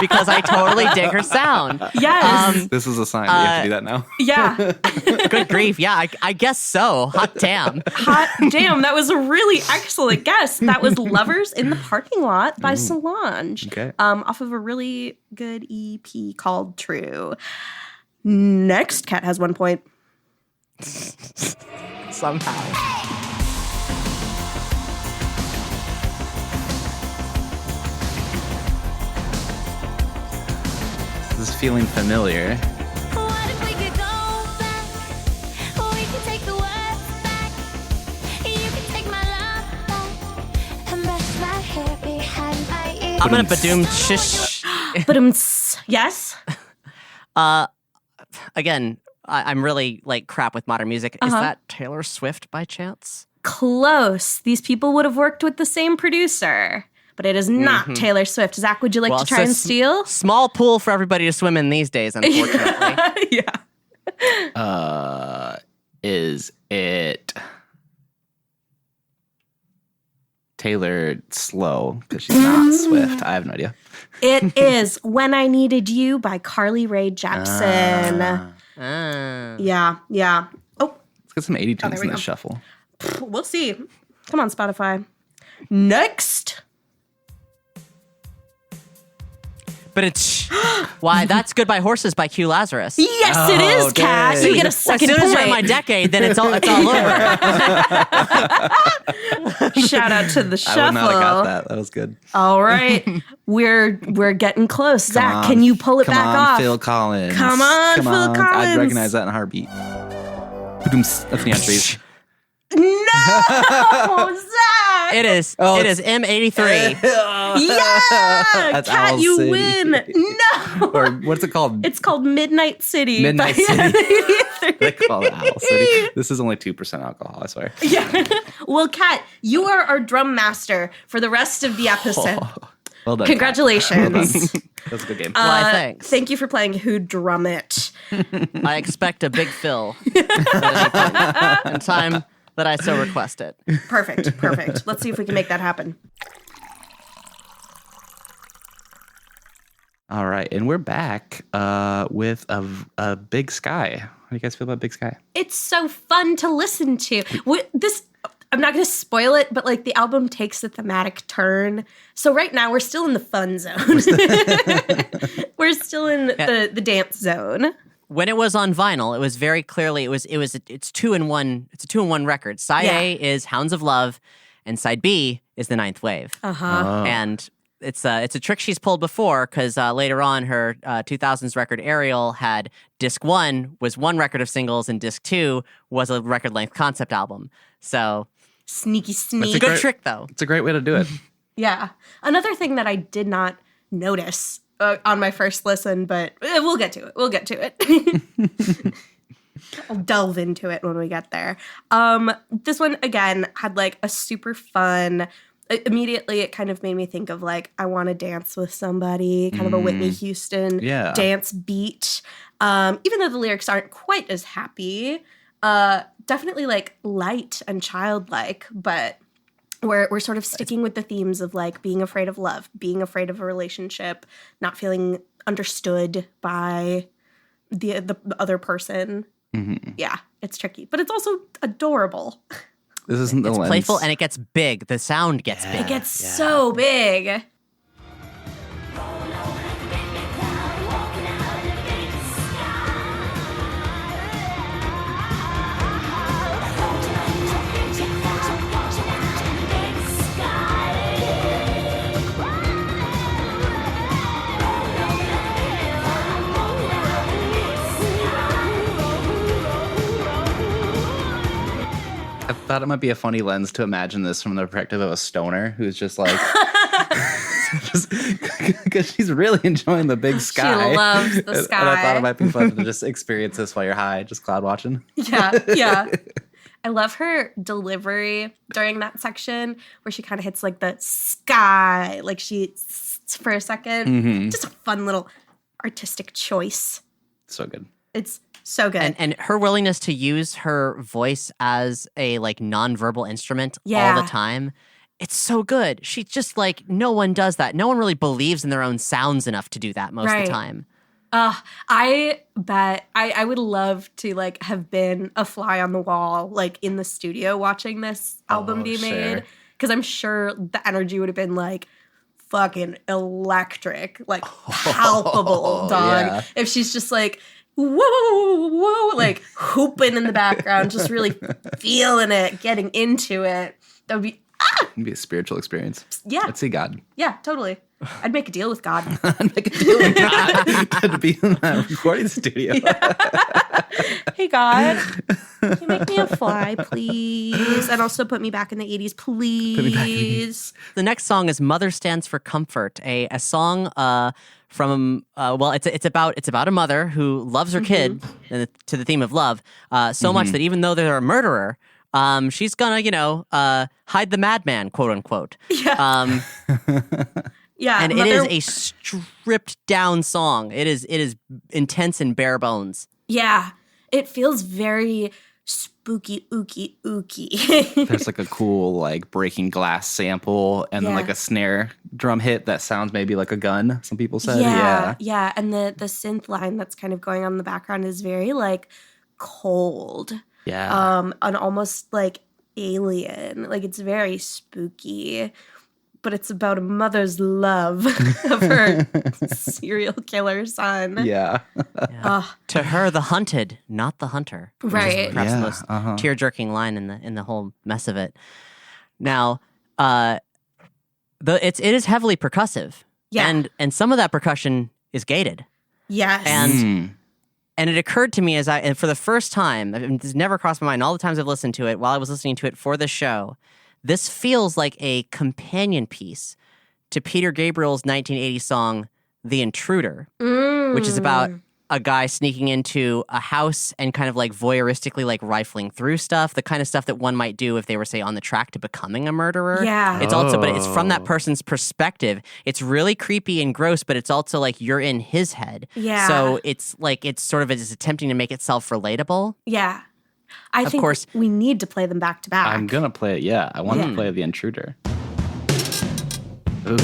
because I totally dig her sound. Yes. This is a sign that you have to do that now. Yeah. Good grief. Yeah, I guess so. Hot damn. Hot damn. That was a really excellent guess. That was Lovers in the Parking Lot by Solange. Okay. Off of a really good EP called True. Next, Kat has 1 point. Somehow. This is feeling familiar. What if we could go back? We could take the words back. You can take my love back and brush my hair behind my ears. I'm going to badoom shish. But yes. Again, I'm really like crap with modern music. Is that Taylor Swift by chance? Close. These people would have worked with the same producer, but it is not Taylor Swift. Zach, would you like to try and steal? Small pool for everybody to swim in these days, unfortunately. Yeah. Is it Taylor Slow? Because she's not Swift. I have no idea. It is When I Needed You by Carly Rae Jepsen. Yeah. Oh, Let's get some 80 tunes there in we this go. shuffle. we'll see. Come on, Spotify. Next. But it's why that's Goodbye Horses by Q Lazarus. Yes, it is, Kat. dang. You get a As second soon as you're in my point. decade, then it's all over. Shout out to the shuffle. I would not have got that. That was good. All right, we're getting close. Zach, Come on. can you pull it Come back on, off? Phil Collins. Come on, Phil I'd Collins. recognize that in a heartbeat. That's the entries. No, Zach. It is. Oh, it is M83. Yeah, That's Kat, Owl you City. win. No, Or what's it called? it's called Midnight City. Midnight by City. M83. They call it Owl City. This is only 2% alcohol, I swear. Yeah. Well, Kat, you are our drum master for the rest of the episode. Well done. Congratulations. That was a good game. Why, thanks. Thank you for playing Who Drum It. I expect a big fill at any point in time that I so request it. Perfect. Let's see if we can make that happen. All right, and we're back with a Big Sky. How do you guys feel about Big Sky? It's so fun to listen to. I'm not going to spoil it, but like the album takes a thematic turn. So right now we're still in the fun zone. We're still in the dance zone. When it was on vinyl, it was very clearly it's 2 in 1. It's a 2-in-1 record. Side A is Hounds of Love, and side B is The Ninth Wave. And it's a trick she's pulled before because later on her 2000s record Ariel had disc 1 was 1 record of singles and disc 2 was a record length concept album. So Sneaky it's sneak. a good trick though. It's a great way to do it. Yeah. Another thing that I did not notice on my first listen, but we'll get to it. I'll delve into it when we get there. This one, again, had like a super fun... Immediately, it kind of made me think of like, I want to dance with somebody, kind of a Whitney Houston dance beat. Even though the lyrics aren't quite as happy, definitely like light and childlike, but we're sort of sticking with the themes of like being afraid of love, being afraid of a relationship, not feeling understood by the other person. Mm-hmm. Yeah, it's tricky, but it's also adorable. This isn't the It's lens. playful and it gets big. The sound gets It big. gets so big. I thought it might be a funny lens to imagine this from the perspective of a stoner who's just like, because she's really enjoying the big sky. She loves the And I sky. thought it might be fun to just experience this while you're high, just cloud watching. Yeah. I love her delivery during that section where she kind of hits like the sky, like she for a second. Just a fun little artistic choice. So good. It's so good. And her willingness to use her voice as a like nonverbal instrument all Yeah. the time. It's so good. She's just like, no one does that. No one really believes in their own sounds enough to do that most of Right. the time. I bet I would love to like have been a fly on the wall, like in the studio watching this album be made. sure. Because I'm sure the energy would have been like fucking electric, like palpable, dog. Yeah. If she's just like, whoa, whoa, whoa, like hooping in the background, just really feeling it, getting into it. That would be, It'd be a spiritual experience. Yeah. Let's see God. yeah, totally. I'd make a deal with God. Make a deal with God to be in that recording studio. Hey, God, can you make me a fly, please? And also put me back in the 80s, please. The next song is "Mother Stands for Comfort," a song from it's about a mother who loves her kid, and to the theme of love, so much that even though they're a murderer, she's gonna hide the madman, quote unquote. Yeah. Yeah. And Mother- it is a stripped down song. It is intense and bare bones. Yeah. It feels very spooky, ooky. There's like a cool like breaking glass sample and then Yeah. like a snare drum hit that sounds maybe like a gun, some people said. Yeah. And the synth line that's kind of going on in the background is very like cold. Yeah. And almost like alien. Like it's very spooky. But it's about a mother's love of her serial killer son. Yeah. To her, the hunted, not the hunter. Which is Right. perhaps Yeah, the most tear-jerking line in the whole mess of it. Now, it is heavily percussive. Yeah. And some of that percussion is gated. Yes. And it occurred to me and for the first time, it's never crossed my mind, all the times I've listened to it, while I was listening to it for this show, this feels like a companion piece to Peter Gabriel's 1980 song, The Intruder, which is about a guy sneaking into a house and kind of like voyeuristically like rifling through stuff, the kind of stuff that one might do if they were, say, on the track to becoming a murderer. Yeah. It's also, but it's from that person's perspective. It's really creepy and gross, but it's also like you're in his head. Yeah. So it's like, it's sort of it's attempting to make itself relatable. Yeah. I think course. we need to play them back to back. I'm gonna play it. Yeah, I want to play The Intruder. Ooh.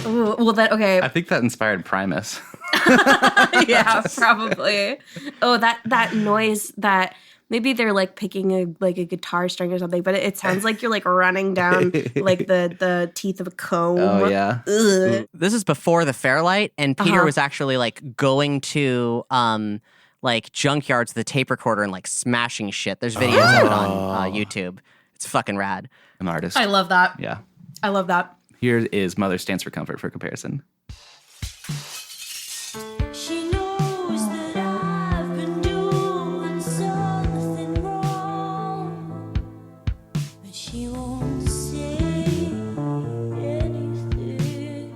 Ooh, well, then, okay. I think that inspired Primus. Yeah, probably. Oh, that noise that maybe they're like picking a guitar string or something, but it sounds like you're like running down like the teeth of a comb. Oh yeah. Ugh. This is before the Fairlight, and Peter was actually like going to like junkyards with a tape recorder and like smashing shit. There's videos of it on YouTube. It's fucking rad. An artist. I love that. Yeah. I love that. Here is Mother Stands for Comfort for comparison. She knows that I've been doing something wrong, but she won't say anything.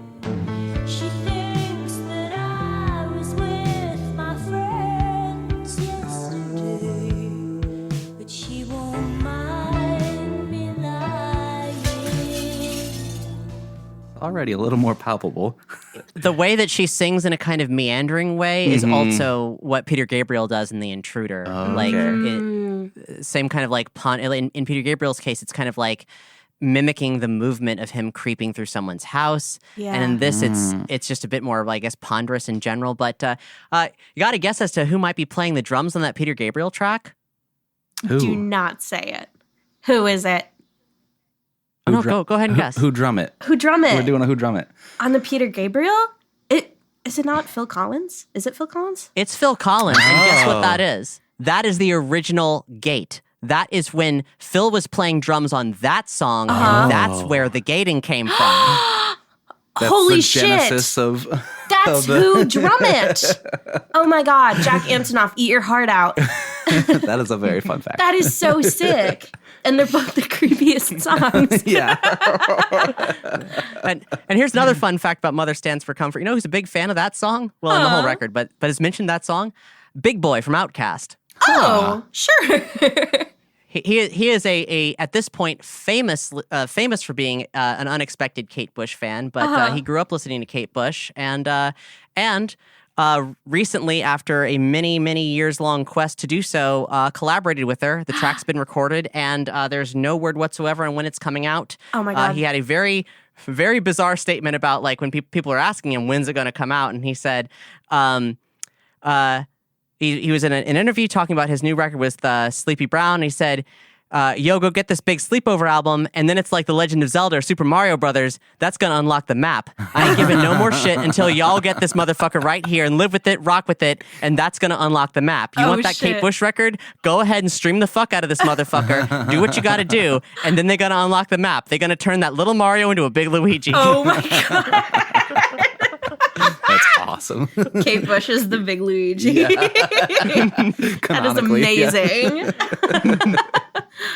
She thinks that I was with my friends yesterday, but she won't mind me lying. Already a little more palpable. The way that she sings in a kind of meandering way is also what Peter Gabriel does in The Intruder. Like, same kind of like in Peter Gabriel's case, it's kind of like mimicking the movement of him creeping through someone's house. Yeah. And in this, it's just a bit more, I guess, ponderous in general. But you got to guess as to who might be playing the drums on that Peter Gabriel track? Who? Do not say it. Who is it? Oh, no, go ahead and guess. Who drum it? Who drum it? We're doing a Who drum it. On the Peter Gabriel? Is it not Phil Collins? Is it Phil Collins? It's Phil Collins, and guess what that is? That is the original gate. That is when Phil was playing drums on that song, and that's where the gating came from. That's Holy the shit. genesis of That's who drum it. Oh my God, Jack Antonoff, eat your heart out. That is a very fun fact. That is so sick. And they're both the creepiest songs. Yeah. And here's another fun fact about Mother Stands for Comfort. You know who's a big fan of that song? Well, in the whole record, but has mentioned that song? Big Boy from Outkast. Oh, sure. He is a at this point famous for being an unexpected Kate Bush fan, but he grew up listening to Kate Bush and recently, after a many years long quest to do so, collaborated with her. The track's been recorded, and there's no word whatsoever on when it's coming out. Oh my God. He had a very bizarre statement about like when people are asking him when's it going to come out, and he said. He was in an interview talking about his new record with Sleepy Brown. And he said, yo, go get this big sleepover album. And then it's like The Legend of Zelda or Super Mario Brothers. That's going to unlock the map. I ain't giving no more shit until y'all get this motherfucker right here and live with it, rock with it. And that's going to unlock the map. You want that shit. Kate Bush record? Go ahead and stream the fuck out of this motherfucker. Do what you got to do. And then they're going to unlock the map. They're going to turn that little Mario into a big Luigi. Oh my God. That's awesome. Kate Bush is the big Luigi. Yeah. That is amazing.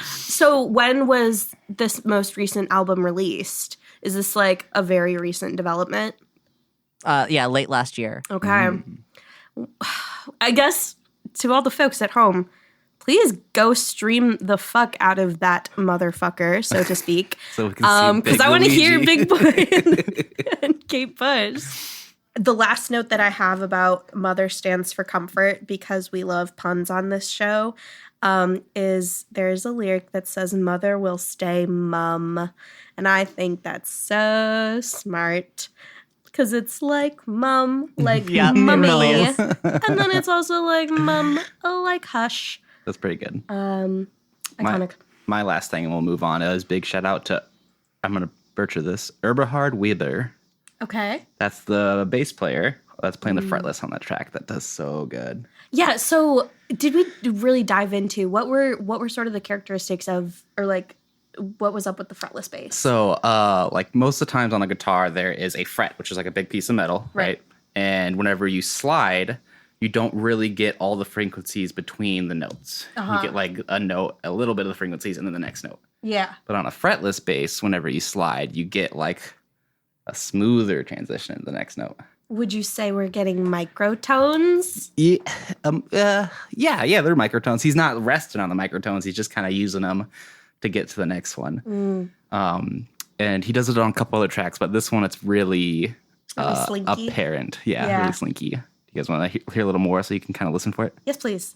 So when was this most recent album released? Is this like a very recent development? Yeah, late last year. Okay. I guess to all the folks at home, please go stream the fuck out of that motherfucker, so to speak. So we can see Because Big I want to hear Luigi. Big Boy and Kate Bush. The last note that I have about Mother Stands for Comfort, because we love puns on this show, is there's a lyric that says, Mother will stay mum. And I think that's so smart. Because it's like mum, like Yeah, it mummy. really is. And then it's also like mum, like hush. That's pretty good. Iconic. My last thing, and we'll move on, is big shout out to, I'm going to butcher this, Eberhard Weber. Okay. That's the bass player that's playing the fretless on that track. That does so good. Yeah, so did we really dive into what were sort of the characteristics of, or like what was up with the fretless bass? So, like most of the times on a guitar, there is a fret, which is like a big piece of metal, right? And whenever you slide, you don't really get all the frequencies between the notes. You get like a note, a little bit of the frequencies, and then the next note. Yeah. But on a fretless bass, whenever you slide, you get like a smoother transition to the next note. Would you say we're getting microtones? Yeah, they're microtones. He's not resting on the microtones. He's just kind of using them to get to the next one. And he does it on a couple other tracks, but this one it's really slinky? apparent. Yeah, Yeah. really slinky. You guys want to hear a little more so you can kind of listen for it? Yes, please.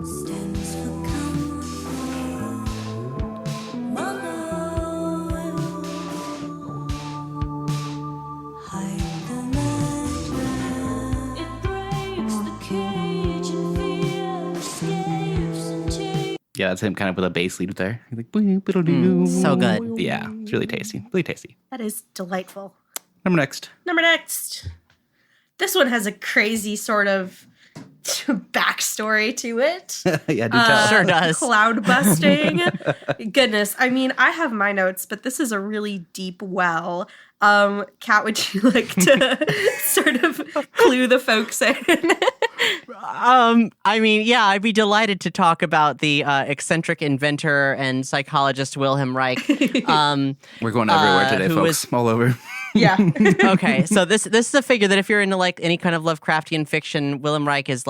Stands for comfort, mother will hide the mattress. It breaks the cage and fear escapes into. Yeah, that's him kind of with a bass lead there. He's like, "Boo, boodle doo." So good. Yeah, it's really tasty. Really tasty. That is delightful. Number next. Number next. This one has a crazy sort of backstory to it. Yeah, do tell. Sure does. Cloud busting. Goodness. I mean, I have my notes, but this is a really deep well. Kat, would you like to sort of clue the folks in? I mean, yeah, I'd be delighted to talk about the eccentric inventor and psychologist Wilhelm Reich. We're going everywhere today, who folks. All over. Yeah. Okay, so this is a figure that if you're into like any kind of Lovecraftian fiction, Wilhelm Reich is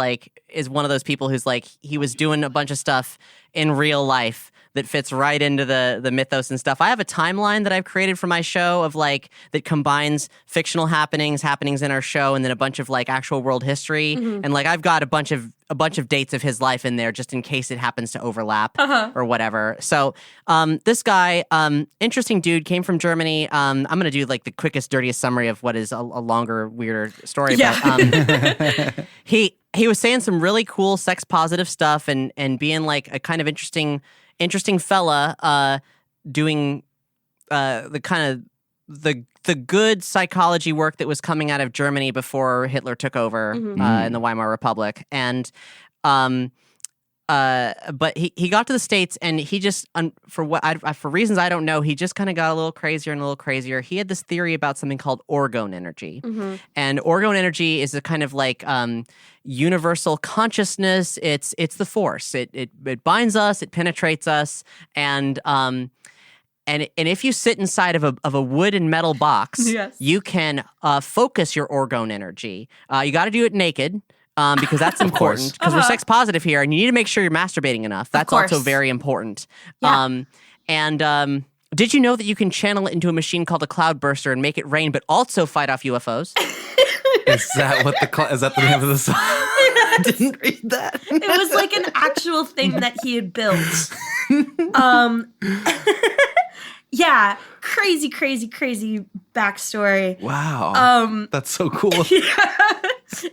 one of those people who's like he was doing a bunch of stuff in real life that fits right into the mythos and stuff. I have a timeline that I've created for my show of like that combines fictional happenings in our show, and then a bunch of like actual world history, and like I've got a bunch of dates of his life in there just in case it happens to overlap or whatever. So this guy, interesting dude, came from Germany. I'm gonna do like the quickest, dirtiest summary of what is a longer, weirder story. Yeah. But, he was saying some really cool sex positive stuff and being like a kind of interesting fella, doing the kind of the good psychology work that was coming out of Germany before Hitler took over in the Weimar Republic. And but he got to the States and he just for reasons I don't know, he just kind of got a little crazier and a little crazier. He had this theory about something called orgone energy, and orgone energy is a kind of like universal consciousness. It's the force. It binds us. It penetrates us, and if you sit inside of a wood and metal box, Yes. you can focus your orgone energy. You got to do it naked. Because that's important. Because we're sex positive here, and you need to make sure you're masturbating enough. That's also very important. Yeah. Did you know that you can channel it into a machine called a cloudburster and make it rain, but also fight off UFOs? Is that what is that the name of the song? I didn't read that. It was like an actual thing that he had built. Yeah, crazy backstory. Wow. That's so cool.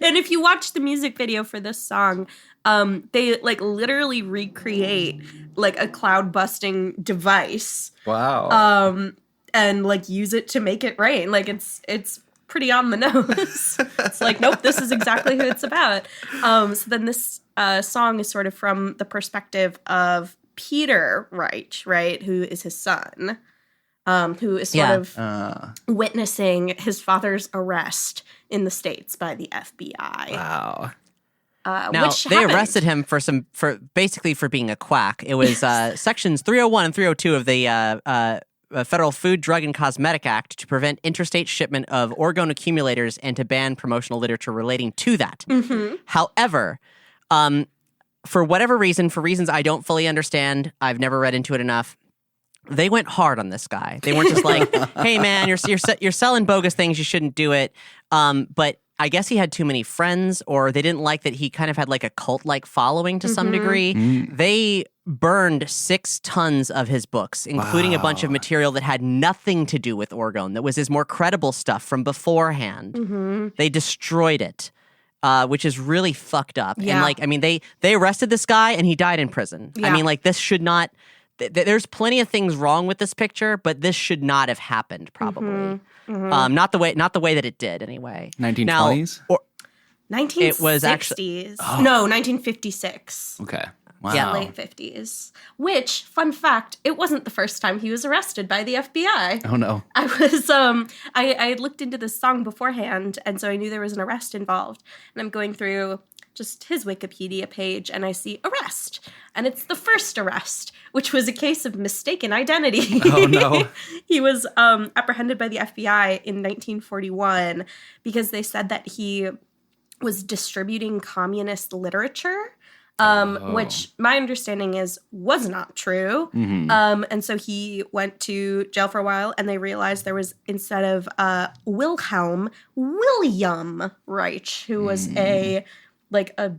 And if you watch the music video for this song, they like literally recreate like a cloud busting device. Wow. And like use it to make it rain. Like it's pretty on the nose. It's like, nope, this is exactly who it's about. So then this song is sort of from the perspective of Peter Reich, right, who is his son, who is sort of witnessing his father's arrest in the States by the FBI. Wow. Now Which they happened. arrested him for basically for being a quack. It was sections 301 and 302 of the Federal Food, Drug, and Cosmetic Act to prevent interstate shipment of orgone accumulators and to ban promotional literature relating to that. However, for whatever reason, for reasons I don't fully understand, I've never read into it enough, they went hard on this guy. They weren't just like, "Hey, man, you're selling bogus things. You shouldn't do it." But I guess he had too many friends, or they didn't like that he kind of had like a cult-like following to some degree. They burned 6 tons of his books, including a bunch of material that had nothing to do with orgone. That was his more credible stuff from beforehand. They destroyed it. Which is really fucked up. Yeah. And like, I mean, they arrested this guy and he died in prison. I Yeah. mean, like, this should not. There's plenty of things wrong with this picture, but this should not have happened. Probably, not the way that it did. Anyway, 1920s. Now, 1960s. It was actually- No, 1956. Okay. Wow. Yeah, late 50s. Which, fun fact, it wasn't the first time he was arrested by the FBI. Oh no. I was I had looked into this song beforehand, and so I knew there was an arrest involved. And I'm going through just his Wikipedia page, and I see arrest. And it's the first arrest, which was a case of mistaken identity. Oh no. He was apprehended by the FBI in 1941 because they said that he was distributing communist literature. Which my understanding was not true. And so he went to jail for a while, and they realized there was, instead of William Reich, who was a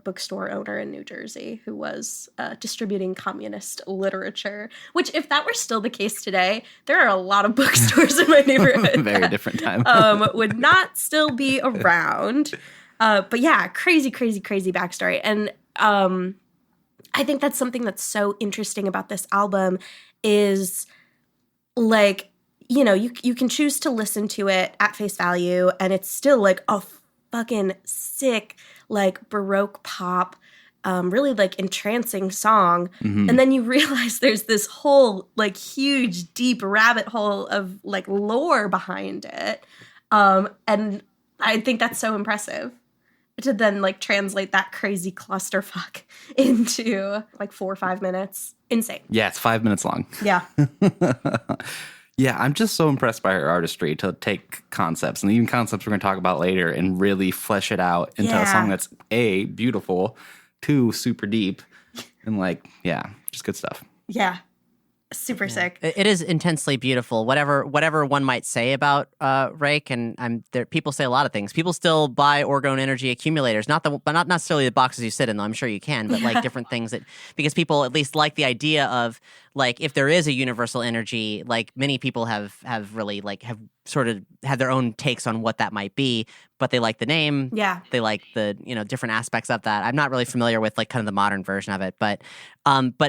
bookstore owner in New Jersey who was distributing communist literature, which, if that were still the case today, there are a lot of bookstores in my neighborhood Very that, different time. would not still be around. But yeah, crazy backstory. And I think that's something that's so interesting about this album is, like, you know, you can choose to listen to it at face value, and it's still like a fucking sick, like, Baroque pop, really like entrancing song. And then you realize there's this whole like huge deep rabbit hole of like lore behind it. And I think that's so impressive to then like translate that crazy clusterfuck into like 4 or 5 minutes. Insane. Yeah, it's 5 minutes long. Yeah. Yeah, I'm just so impressed by her artistry to take concepts, and even concepts we're going to talk about later, and really flesh it out into a song that's A, beautiful, 2, super deep, and like, yeah, just good stuff. Yeah. Super sick. It is intensely beautiful. Whatever one might say about Rake, and people say a lot of things. People still buy orgone energy accumulators, but not necessarily the boxes you sit in, though. I'm sure you can, but like different things because people at least like the idea of, like, if there is a universal energy, like many people have really like have sort of had their own takes on what that might be, but they like the name. Yeah. They like the, different aspects of that. I'm not really familiar with like kind of the modern version of it, but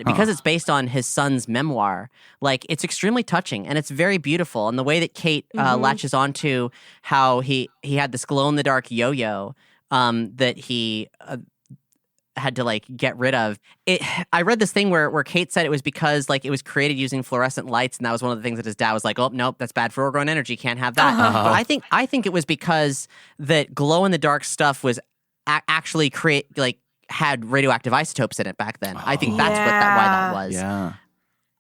because it's based on his son's memoir, like, it's extremely touching and it's very beautiful. And the way that Kate latches onto how he had this glow in the dark yo-yo that he had to like get rid of it. I read this thing where Kate said it was because like it was created using fluorescent lights, and that was one of the things that his dad was like, oh nope, that's bad for orgone energy, can't have that. But I think it was because that glow in the dark stuff was actually had radioactive isotopes in it back then. I think that's why that was. Yeah.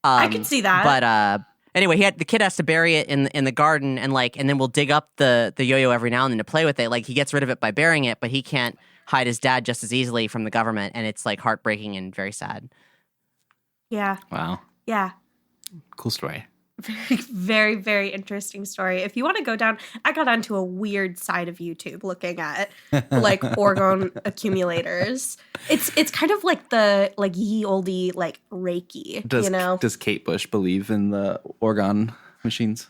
I could see that. But anyway, the kid has to bury it in the garden, and then we'll dig up the yo-yo every now and then to play with it. Like he gets rid of it by burying it, but he can't hide his dad just as easily from the government, and it's like heartbreaking and very sad. Yeah. Wow. Yeah. Cool story. Very, very, very interesting story. If you want to go down, I got onto a weird side of YouTube looking at like orgone accumulators. It's kind of like the like ye olde like Reiki, Does Kate Bush believe in the orgone machines?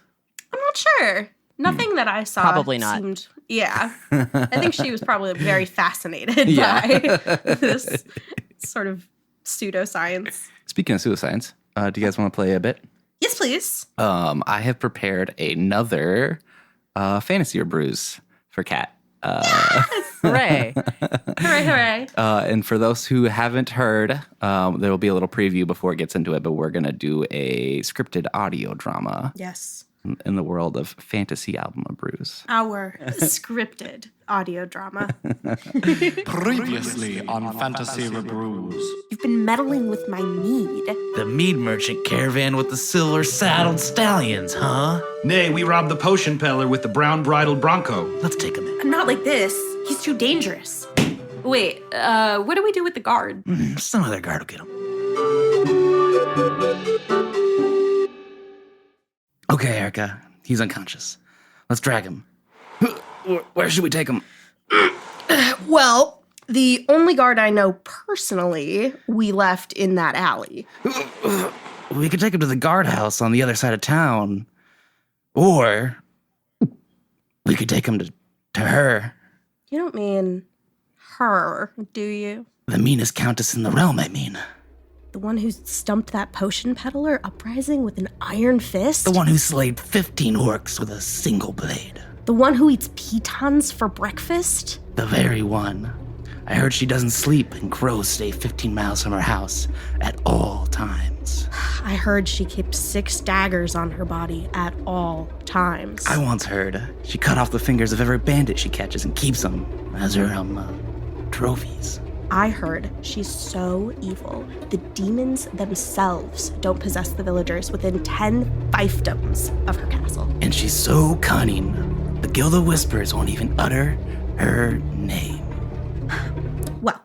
I'm not sure. Nothing that I saw Probably not. seemed, yeah. I think she was probably very fascinated by this sort of pseudoscience. Speaking of pseudoscience, do you guys want to play a bit? Yes, please. I have prepared another fantasy brews for Kat. Hooray! Hooray, hooray. And for those who haven't heard, there will be a little preview before it gets into it, but we're going to do a scripted audio drama Yes. in the world of fantasy album of brews. Our scripted audio drama. Previously on Fantasy Rebrews. You've been meddling with my mead. The mead merchant caravan with the silver saddled stallions, huh? Nay, we robbed the potion peddler with the brown bridled bronco. Let's take him in. Not like this. He's too dangerous. Wait, what do we do with the guard? Some other guard will get him. Okay, Erica, he's unconscious. Let's drag him. Where should we take him? Well, the only guard I know personally we left in that alley. We could take him to the guardhouse on the other side of town. Or we could take him to her. You don't mean her, do you? The meanest countess in the realm, I mean. The one who stumped that potion peddler uprising with an iron fist? The one who slayed 15 orcs with a single blade. The one who eats pitons for breakfast? The very one. I heard she doesn't sleep and crows stay 15 miles from her house at all times. I heard she keeps 6 daggers on her body at all times. I once heard she cut off the fingers of every bandit she catches and keeps them as her, trophies. I heard she's so evil, the demons themselves don't possess the villagers within 10 fiefdoms of her castle. And she's so cunning, the Guild of Whispers won't even utter her name. Well,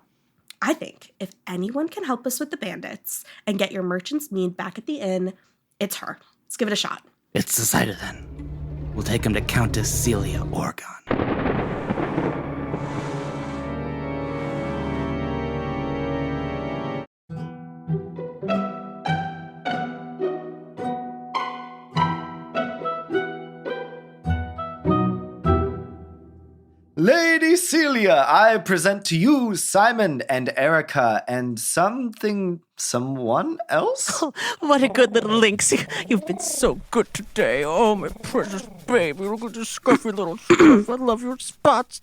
I think if anyone can help us with the bandits and get your merchant's mead back at the inn, it's her. Let's give it a shot. It's decided then. We'll take him to Countess Celia Orgon. Lady Celia, I present to you Simon and Erica and someone else? What a good little lynx. You've been so good today. Oh, my precious baby. Look at this scruffy little stuff. I love your spots.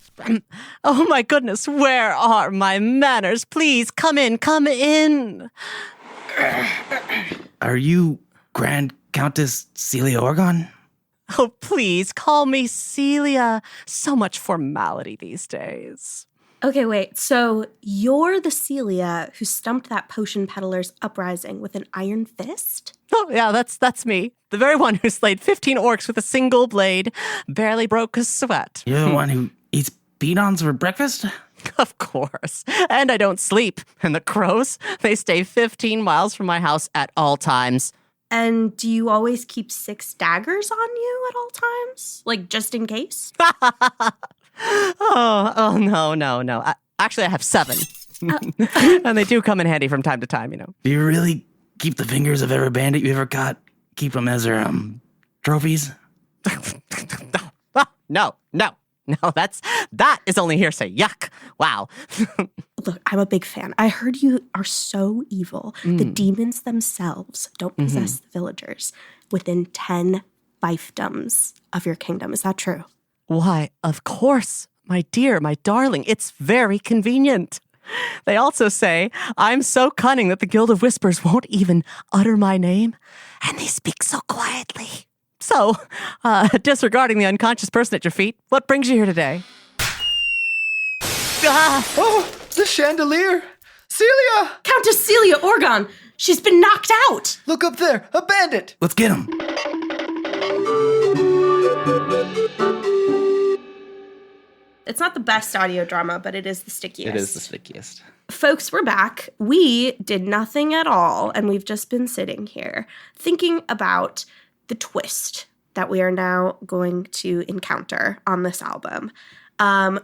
Oh, my goodness. Where are my manners? Please, come in, come in. Are you Grand Countess Celia Orgon? Oh, please, call me Celia. So much formality these days. Okay, wait. So you're the Celia who stumped that potion peddler's uprising with an iron fist? Oh, yeah, that's me. The very one who slayed 15 orcs with a single blade, barely broke a sweat. You're the one who eats pitons for breakfast? Of course. And I don't sleep. And the crows, they stay 15 miles from my house at all times. And do you always keep 6 daggers on you at all times? Like, just in case? Oh, no. Actually, I have 7. And they do come in handy from time to time, you know. Do you really keep the fingers of every bandit you ever caught? Keep them as their, trophies? No, that is only hearsay. Yuck. Wow. Look, I'm a big fan. I heard you are so evil. The demons themselves don't possess the villagers within 10 fiefdoms of your kingdom. Is that true? Why, of course, my dear, my darling. It's very convenient. They also say, I'm so cunning that the Guild of Whispers won't even utter my name, and they speak so quietly. So, disregarding the unconscious person at your feet, what brings you here today? Ah! Oh, the chandelier! Celia! Countess Celia Orgon! She's been knocked out! Look up there, a bandit! Let's get him. It's not the best audio drama, but it is the stickiest. It is the stickiest. Folks, we're back. We did nothing at all, and we've just been sitting here thinking about the twist that we are now going to encounter on this album.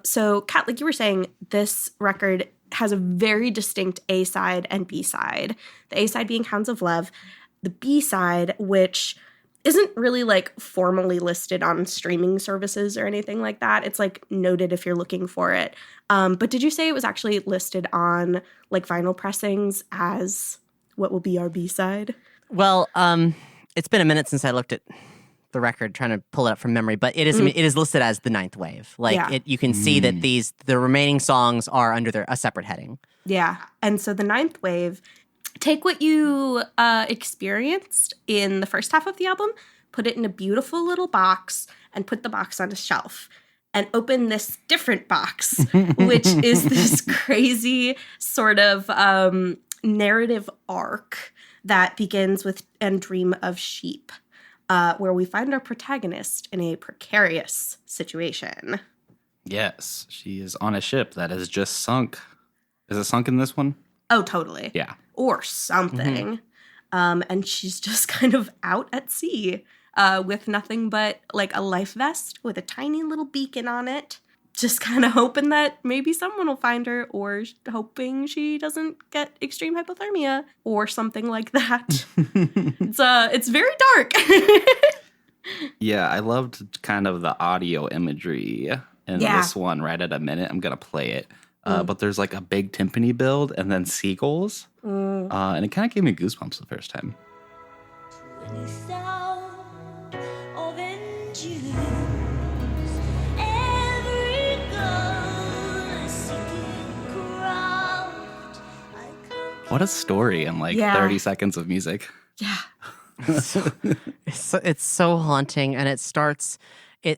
So, Kat, like you were saying, this record has a very distinct A-side and B-side. The A-side being Hounds of Love, the B-side, which isn't really like formally listed on streaming services or anything like that. It's like noted if you're looking for it. But did you say it was actually listed on like vinyl pressings as what will be our B-side? Well, it's been a minute since I looked at the record, trying to pull it up from memory, but it is listed as the Ninth Wave. Like Yeah. you can see that the remaining songs are under a separate heading. Yeah. And so the Ninth Wave, take what you experienced in the first half of the album, put it in a beautiful little box, and put the box on a shelf. And open this different box, which is this crazy sort of narrative arc that begins with And Dream of Sheep, where we find our protagonist in a precarious situation. Yes, she is on a ship that has just sunk. Is it sunk in this one? Oh, totally. Yeah. Or something. And she's just kind of out at sea with nothing but like a life vest with a tiny little beacon on it. Just kind of hoping that maybe someone will find her, or hoping she doesn't get extreme hypothermia or something like that. It's very dark. Yeah, I loved kind of the audio imagery in this one right at a minute. I'm going to play it. But there's like a big timpani build and then seagulls. And it kind of gave me goosebumps the first time. When the sound of engines, every gun sinking craft, I come What a story in like 30 seconds of music. Yeah. It's so haunting, and it starts.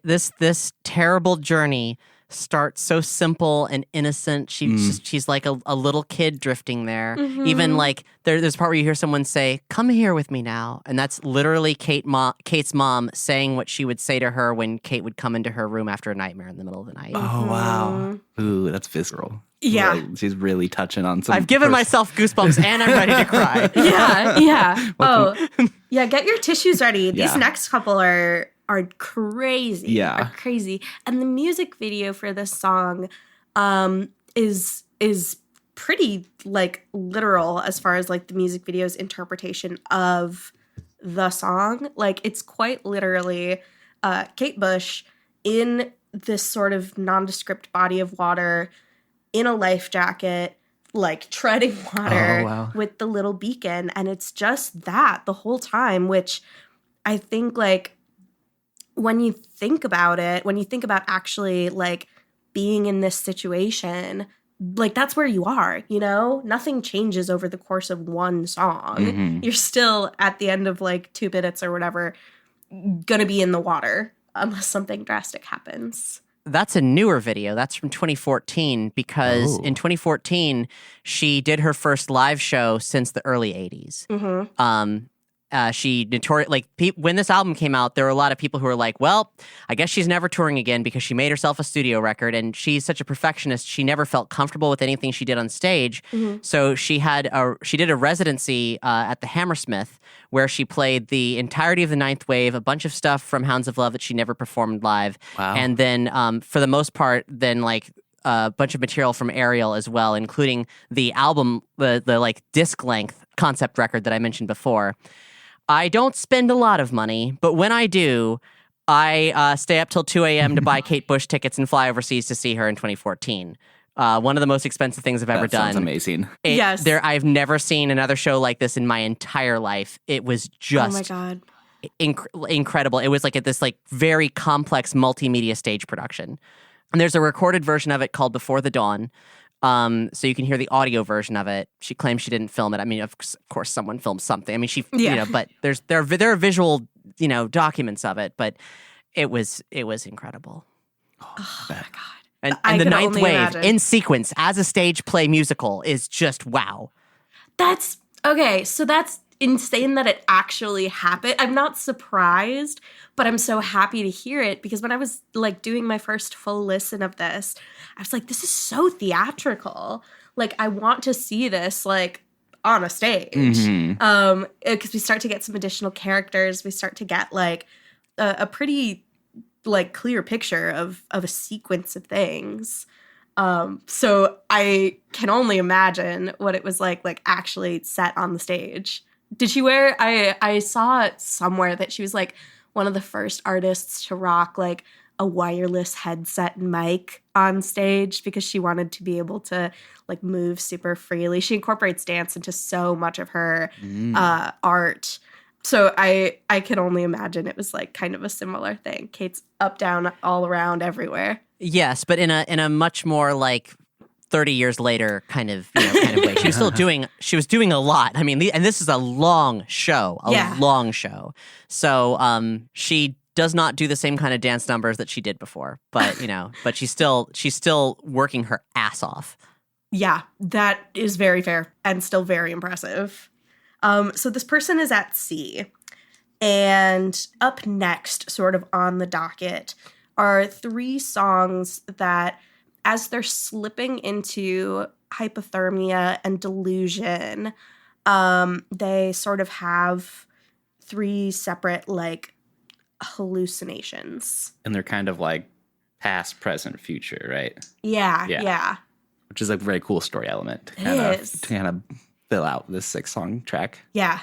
This terrible journey starts so simple and innocent. She's like a little kid drifting there. Even like there's a part where you hear someone say, "Come here with me now," and that's literally Kate's mom saying what she would say to her when Kate would come into her room after a nightmare in the middle of the night. Oh, wow. Ooh, that's visceral. Yeah. Like, she's really touching on some. I've given myself goosebumps, and I'm ready to cry. Yeah. Oh, yeah. Get your tissues ready. These Yeah. next couple are crazy. Yeah. Are crazy. And the music video for this song is pretty like literal as far as like the music video's interpretation of the song. Like it's quite literally Kate Bush in this sort of nondescript body of water in a life jacket, like treading water with the little beacon. And it's just that the whole time, which I think like when you think about it, when you think about actually like being in this situation, like that's where you are, you know? Nothing changes over the course of one song. You're still at the end of like 2 minutes or whatever gonna be in the water unless something drastic happens. That's a newer video. That's from 2014 because in 2014 she did her first live show since the early 80s. She when this album came out, there were a lot of people who were like, well, I guess she's never touring again because she made herself a studio record, and she's such a perfectionist. She never felt comfortable with anything she did on stage. So she did a residency at the Hammersmith where she played the entirety of the Ninth Wave, a bunch of stuff from Hounds of Love that she never performed live. Wow. And then for the most part, then like a bunch of material from Ariel as well, including the album, the like disc length concept record that I mentioned before. I don't spend a lot of money, but when I do, I stay up till 2 a.m. to buy Kate Bush tickets and fly overseas to see her in 2014. One of the most expensive things I've ever done. Sounds amazing. Yes. I've never seen another show like this in my entire life. It was just Oh my God. incredible. It was like this like very complex multimedia stage production. And there's a recorded version of it called Before the Dawn. So you can hear the audio version of it. She claims she didn't film it. I mean, of course, someone filmed something. I mean, but there are visual, documents of it. But it was incredible. Oh my God. And I the can ninth only wave imagine. in sequence as a stage play musical is just wow. That's okay. So that's insane that it actually happened. I'm not surprised, but I'm so happy to hear it because when I was like doing my first full listen of this, I was like, this is so theatrical. Like, I want to see this like on a stage. Because we start to get some additional characters. We start to get like a pretty like clear picture of a sequence of things. So I can only imagine what it was like actually set on the stage. Did she wear, I saw it somewhere that she was like one of the first artists to rock like a wireless headset and mic on stage because she wanted to be able to like move super freely. She incorporates dance into so much of her art. So I can only imagine it was like kind of a similar thing. Kate's up, down, all around, everywhere. Yes, but in a much more like 30 years later kind of way. She was doing a lot. I mean, and this is a long show, long show. So she does not do the same kind of dance numbers that she did before, but but she's still working her ass off. Yeah, that is very fair and still very impressive. So this person is at sea, and up next, sort of on the docket, are 3 songs that, as they're slipping into hypothermia and delusion, they sort of have 3 separate, like, hallucinations. And they're kind of like past, present, future, right? Yeah. Which is a very cool story element to kind of fill out this 6-song track. Yeah.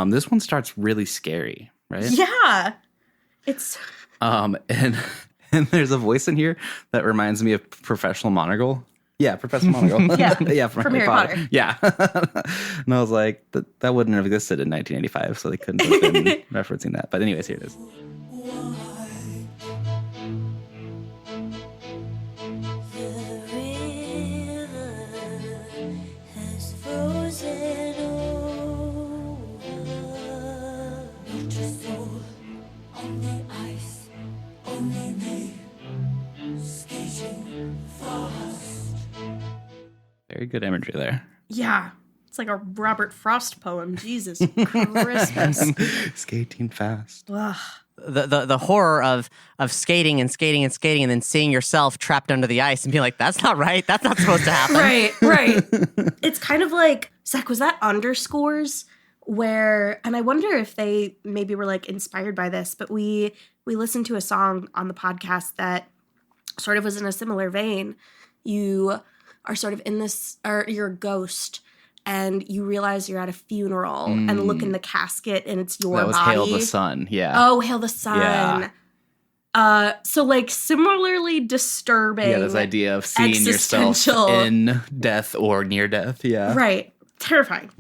This one starts really scary, right? Yeah. It's... And there's a voice in here that reminds me of Professional Monaghan. Yeah, Professor Monaghan. Yeah, from Harry Potter. Yeah. And I was like, that wouldn't have existed in 1985, so they couldn't have been referencing that. But anyways, here it is. Very good imagery there. Yeah. It's like a Robert Frost poem. Jesus Christmas. Skating fast. Ugh. The horror of skating and skating and skating and then seeing yourself trapped under the ice and being like, that's not right. That's not supposed to happen. Right. It's kind of like, Zach, was that Underscores? Where, and I wonder if they maybe were like inspired by this, but we listened to a song on the podcast that sort of was in a similar vein. You are sort of in this, or you're a ghost, and you realize you're at a funeral and look in the casket and it's your That was body. Hail the Sun, yeah. Oh, Hail the Sun. Yeah. So like similarly disturbing. Yeah, this idea of seeing yourself existential. in death or near death, yeah. Right. Terrifying.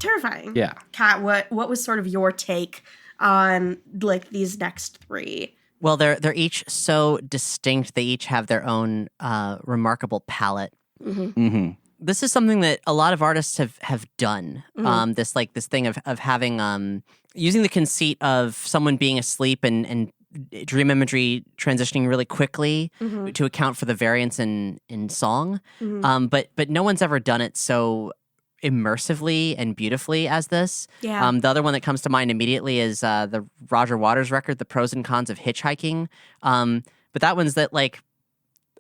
Yeah. Kat, what was sort of your take on like these next 3? Well, they're each so distinct. They each have their own remarkable palette. This is something that a lot of artists have done. This thing of having using the conceit of someone being asleep and dream imagery transitioning really quickly to account for the variance in song. But no one's ever done it so immersively and beautifully as this. Yeah. The other one that comes to mind immediately is the Roger Waters record, The Pros and Cons of Hitchhiking. But that one's that like,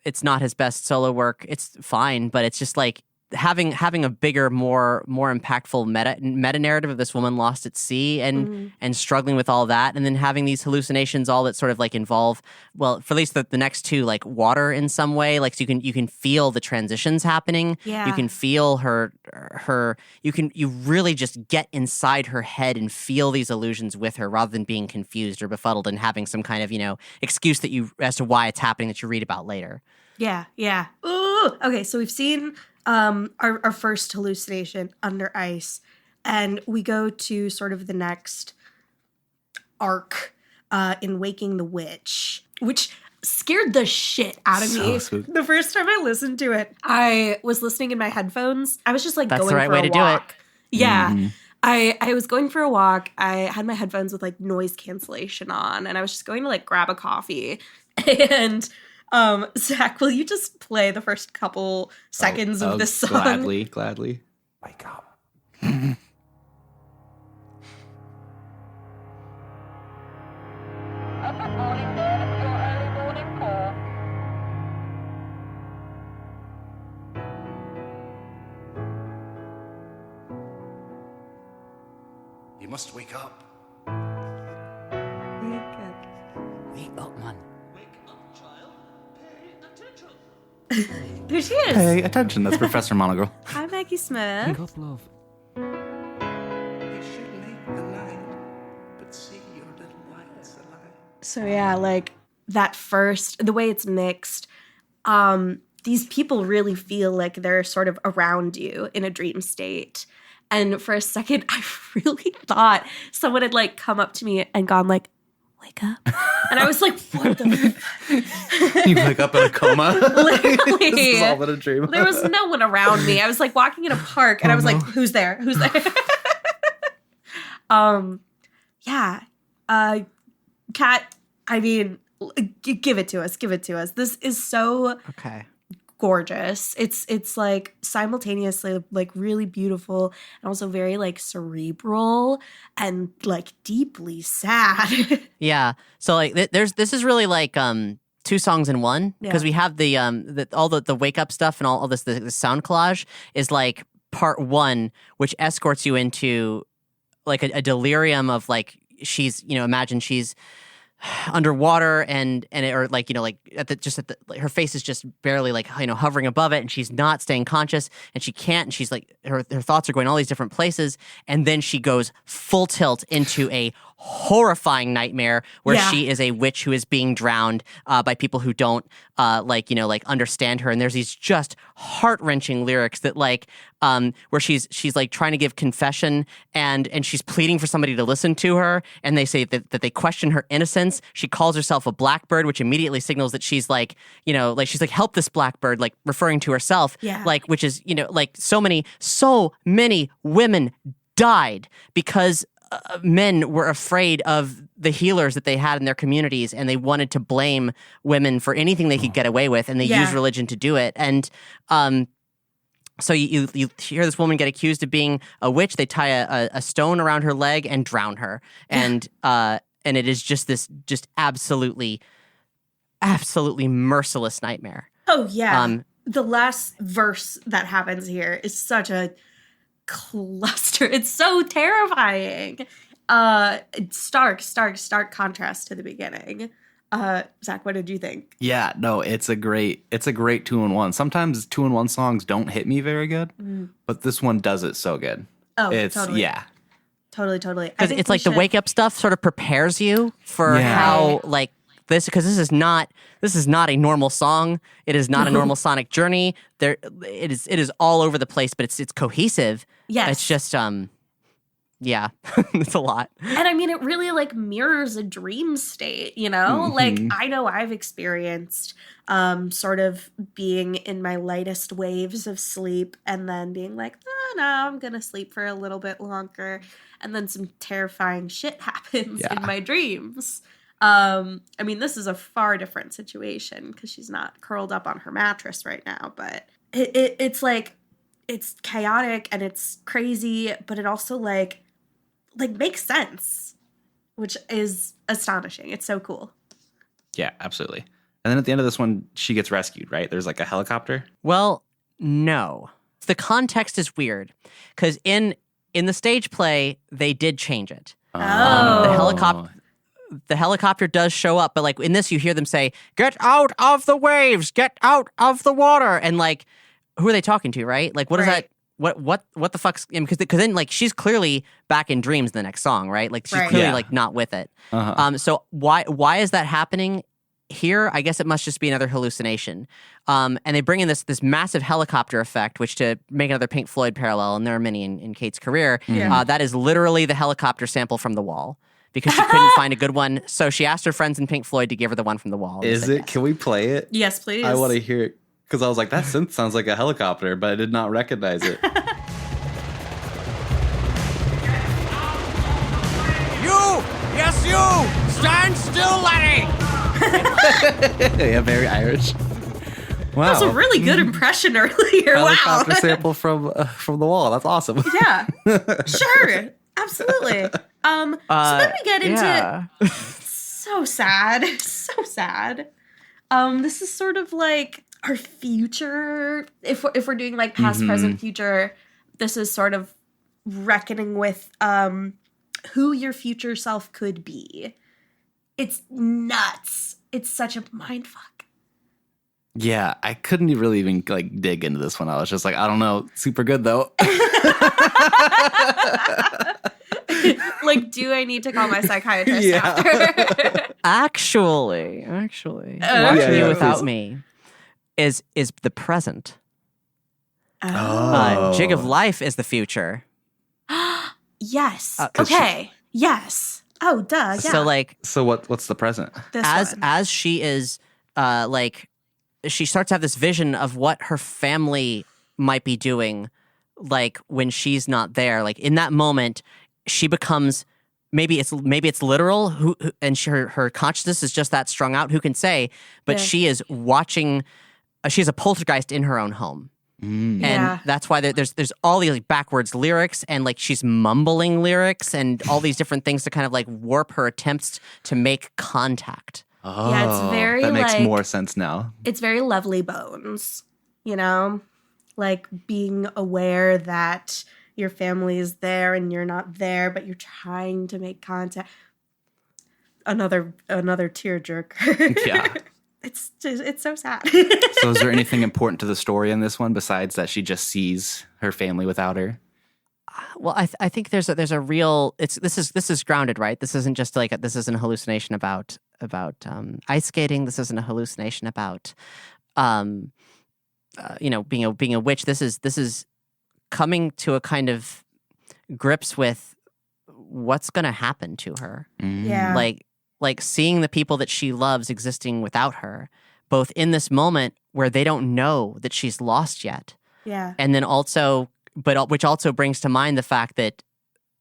it's not his best solo work. It's fine, but it's just like having a bigger, more impactful meta narrative of this woman lost at sea and struggling with all that, and then having these hallucinations all that sort of like involve, well, for at least the next 2, like water in some way, like so you can feel the transitions happening. Yeah. You can feel her you really just get inside her head and feel these illusions with her rather than being confused or befuddled and having some kind of, excuse that as to why it's happening that you read about later. Yeah. Ooh. Okay, so we've seen our first hallucination under ice, and we go to sort of the next arc in Waking the Witch, which scared the shit out of me. spooky. The first time I listened to it, I was listening in my headphones. I was just like That's going the right for way a to do it. walk. Yeah. I was going for a walk. I had my headphones with like noise cancellation on, and I was just going to like grab a coffee. And Zach, will you just play the first couple seconds of this song? Gladly. Wake up. You must wake up. Wake up, man. There she is. Pay attention. That's Professor Monogirl. Hi, Maggie Smith. Wake up, love. You should leave the light, but see your little lights alive. So yeah, like that first, the way it's mixed, these people really feel like they're sort of around you in a dream state. And for a second, I really thought someone had like come up to me and gone like, wake up. And I was like, what the You wake up in a coma. Literally. This is all but a dream. There was no one around me. I was like walking in a park and I was like, who's there? Who's there? Yeah. Kat, I mean, give it to us. Give it to us. This is so Okay. gorgeous. It's like simultaneously like really beautiful and also very like cerebral and like deeply sad. Yeah. So like this is really like two songs in one because Yeah. we have all the wake up stuff and all this the sound collage is like part one, which escorts you into like a delirium of like she's imagine she's underwater and or like like her face is just barely like hovering above it and she's not staying conscious and she can't and she's like her thoughts are going all these different places and then she goes full tilt into a horrifying nightmare where Yeah. she is a witch who is being drowned by people who don't like understand her and there's these just heart-wrenching lyrics that like where she's like trying to give confession and she's pleading for somebody to listen to her and they say that they question her innocence. She calls herself a blackbird, which immediately signals that she's like like she's like help this blackbird, like referring to herself. Yeah. Like which is like so many women died because men were afraid of the healers that they had in their communities and they wanted to blame women for anything they could get away with and they Yeah. used religion to do it. And so you hear this woman get accused of being a witch. They tie a stone around her leg and drown her. And it is just this absolutely merciless nightmare. Oh yeah. The last verse that happens here is such a cluster. It's so terrifying. Stark contrast to the beginning. Zach, what did you think? Yeah, no, it's a great 2-in-1. Sometimes 2-in-1 songs don't hit me very good, but this one does it so good. Oh, It's totally. yeah. Totally. Because it's like the wake up stuff sort of prepares you for Yeah. how like this because this is not a normal song. It is not a normal sonic journey. It is all over the place, but it's cohesive. Yes. It's just yeah, it's a lot. And I mean, it really like mirrors a dream state, Like I know I've experienced sort of being in my lightest waves of sleep and then being like, oh, no, I'm going to sleep for a little bit longer. And then some terrifying shit happens in my dreams. I mean, this is a far different situation because she's not curled up on her mattress right now, but it's like, it's chaotic and it's crazy, but it also like makes sense, which is astonishing. It's so cool. Yeah, absolutely. And then at the end of this one, she gets rescued, right? There's like a helicopter. Well, no. The context is weird because in the stage play they did change it. Oh. The helicopter does show up, but like in this, you hear them say, "Get out of the waves! Get out of the water!" And like, who are they talking to? Right? Like, what is Right. that? What the fuck's? Because then like she's clearly back in dreams in the next song, right? Like she's Right. clearly Yeah. like not with it. Uh-huh. So why is that happening? Here, I guess it must just be another hallucination. And they bring in this massive helicopter effect, which to make another Pink Floyd parallel, and there are many in Kate's career, Yeah. that is literally the helicopter sample from The Wall. because she couldn't find a good one. So she asked her friends in Pink Floyd to give her the one from the wall. and Is said it? yes. Can we play it? Yes, please. I want to hear it because I was like, that synth sounds like a helicopter, but I did not recognize it. You! Yes, you! Stand still, laddie! Yeah, very Irish. Wow. That was a really good impression earlier. Wow. Helicopter sample from the wall. That's awesome. Yeah. Sure. Absolutely. So then we get into so sad. So sad. This is sort of like our future. If we're doing like past, present, future, this is sort of reckoning with who your future self could be. It's nuts. It's such a mind fuck. Yeah, I couldn't really even like dig into this one. I was just like, I don't know, super good though. Like, do I need to call my psychiatrist Yeah. after? Actually, Watch Yeah, Me yeah, Without please. Me is the present. Oh. Jig of Life is the future. Yes. 'Cause Okay. Yes. Oh, duh. Yeah. So like So what's the present? this one. as she is she starts to have this vision of what her family might be doing, like when she's not there. Like in that moment, she becomes maybe it's literal. And her consciousness is just that strung out. Who can say? But Yeah. she is watching. She's a poltergeist in her own home. And Yeah. that's why there's all these like backwards lyrics and like she's mumbling lyrics and all these different things to kind of like warp her attempts to make contact. Oh, Yeah, it's very, that makes like- more sense now. It's very Lovely Bones, you know? Like being aware that your family is there and you're not there, but you're trying to make contact. Another tearjerker. Yeah. It's so sad. So is there anything important to the story in this one besides that she just sees her family without her? Well, I think there's a real this is grounded, right? This isn't just like this isn't a hallucination about ice skating. This isn't a hallucination about being a witch. This is coming to a kind of grips with what's going to happen to her. Yeah. Like seeing the people that she loves existing without her, both in this moment where they don't know that she's lost yet, Yeah. and then also, which also brings to mind the fact that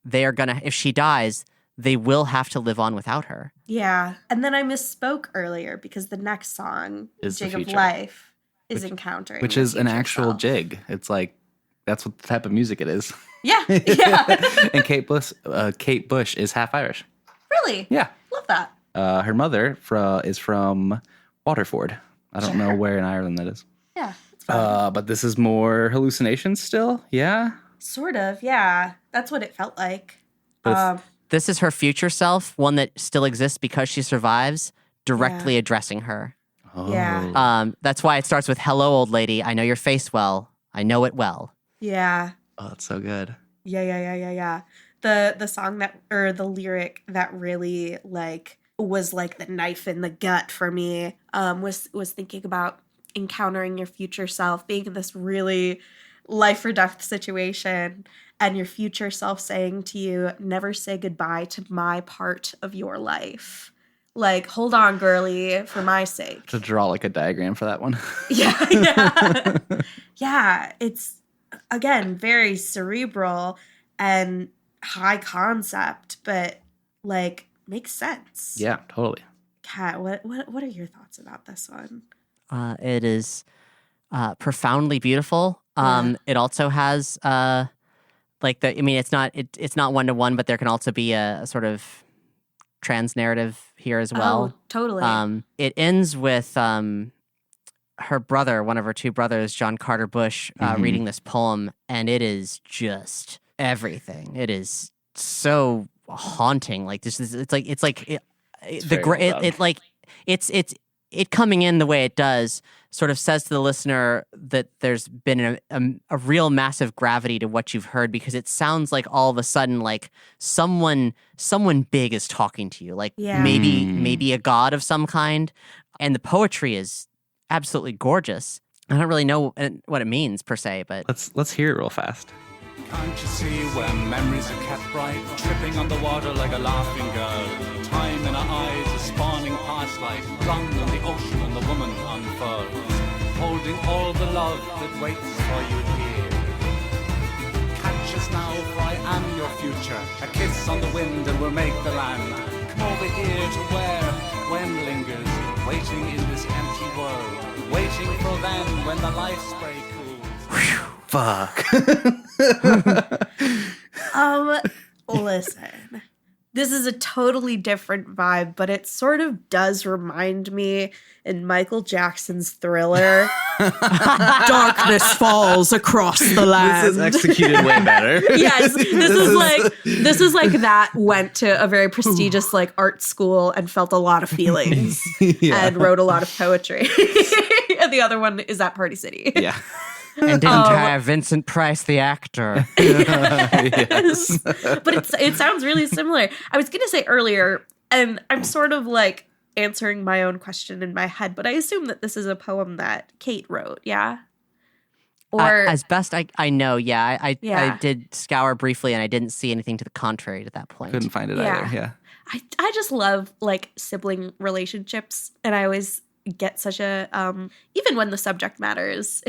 they are gonna, if she dies, they will have to live on without her. Yeah. And then I misspoke earlier because the next song, Is the Jig of future. Life, is encountering. Which your is an future actual self. jig. It's like that's what the type of music it is. Yeah. Yeah. And Kate Bush is half Irish. Really? Yeah. Love that. Her mother is from Waterford. I don't know where in Ireland that is. Yeah. It's fun. But this is more hallucinations still. Yeah. Sort of. Yeah. That's what it felt like. But it's- This is her future self, one that still exists because she survives, directly addressing her. Oh. Yeah. That's why it starts with "Hello, old lady. I know your face well. I know it well." Yeah. Oh, that's so good. Yeah. The song the lyric that really was like the knife in the gut for me was thinking about encountering your future self, being in this really life or death situation, and your future self saying to you, "Never say goodbye to my part of your life. Like, hold on, girly, for my sake." To draw like a diagram for that one. Yeah. Yeah. It's, again, very cerebral and high concept, but like makes sense. Yeah, totally. Kat, what are your thoughts about this one? It is profoundly beautiful. It also has it's not one to one, but there can also be a sort of trans narrative here as well. Oh, totally. It ends with her brother, one of her two brothers, John Carter Bush, reading this poem, and it is just everything. It is so haunting. Like this is it coming in the way it does sort of says to the listener that there's been a real massive gravity to what you've heard, because it sounds like all of a sudden like someone big is talking to you, like Yeah. maybe a god of some kind, and the poetry is absolutely gorgeous. I don't really know what it means per se, but Let's hear it real fast. Can't you see where memories are kept bright, tripping on the water like a laughing girl? Time in our eyes is spawning past life, drowned in the ocean and the woman unfurls, holding all the love that waits for you here. Catch us now, for I am your future. A kiss on the wind and we'll make the land. Come over here to where when lingers, waiting in this empty world, waiting for then when the life spray cools. Fuck. Listen. This is a totally different vibe, but it sort of does remind me in Michael Jackson's Thriller. Darkness falls across the land. This is executed way better. Yes, this is like that went to a very prestigious like art school and felt a lot of feelings and wrote a lot of poetry. And the other one is at Party City. Yeah. And didn't have Vincent Price, the actor. Yes. But it sounds really similar. I was going to say earlier, and I'm sort of like answering my own question in my head, but I assume that this is a poem that Kate wrote, yeah? Or as best I know, yeah. I did scour briefly and I didn't see anything to the contrary at that point. Couldn't find it either, yeah. I just love like sibling relationships, and I always get such a even when the subject matter is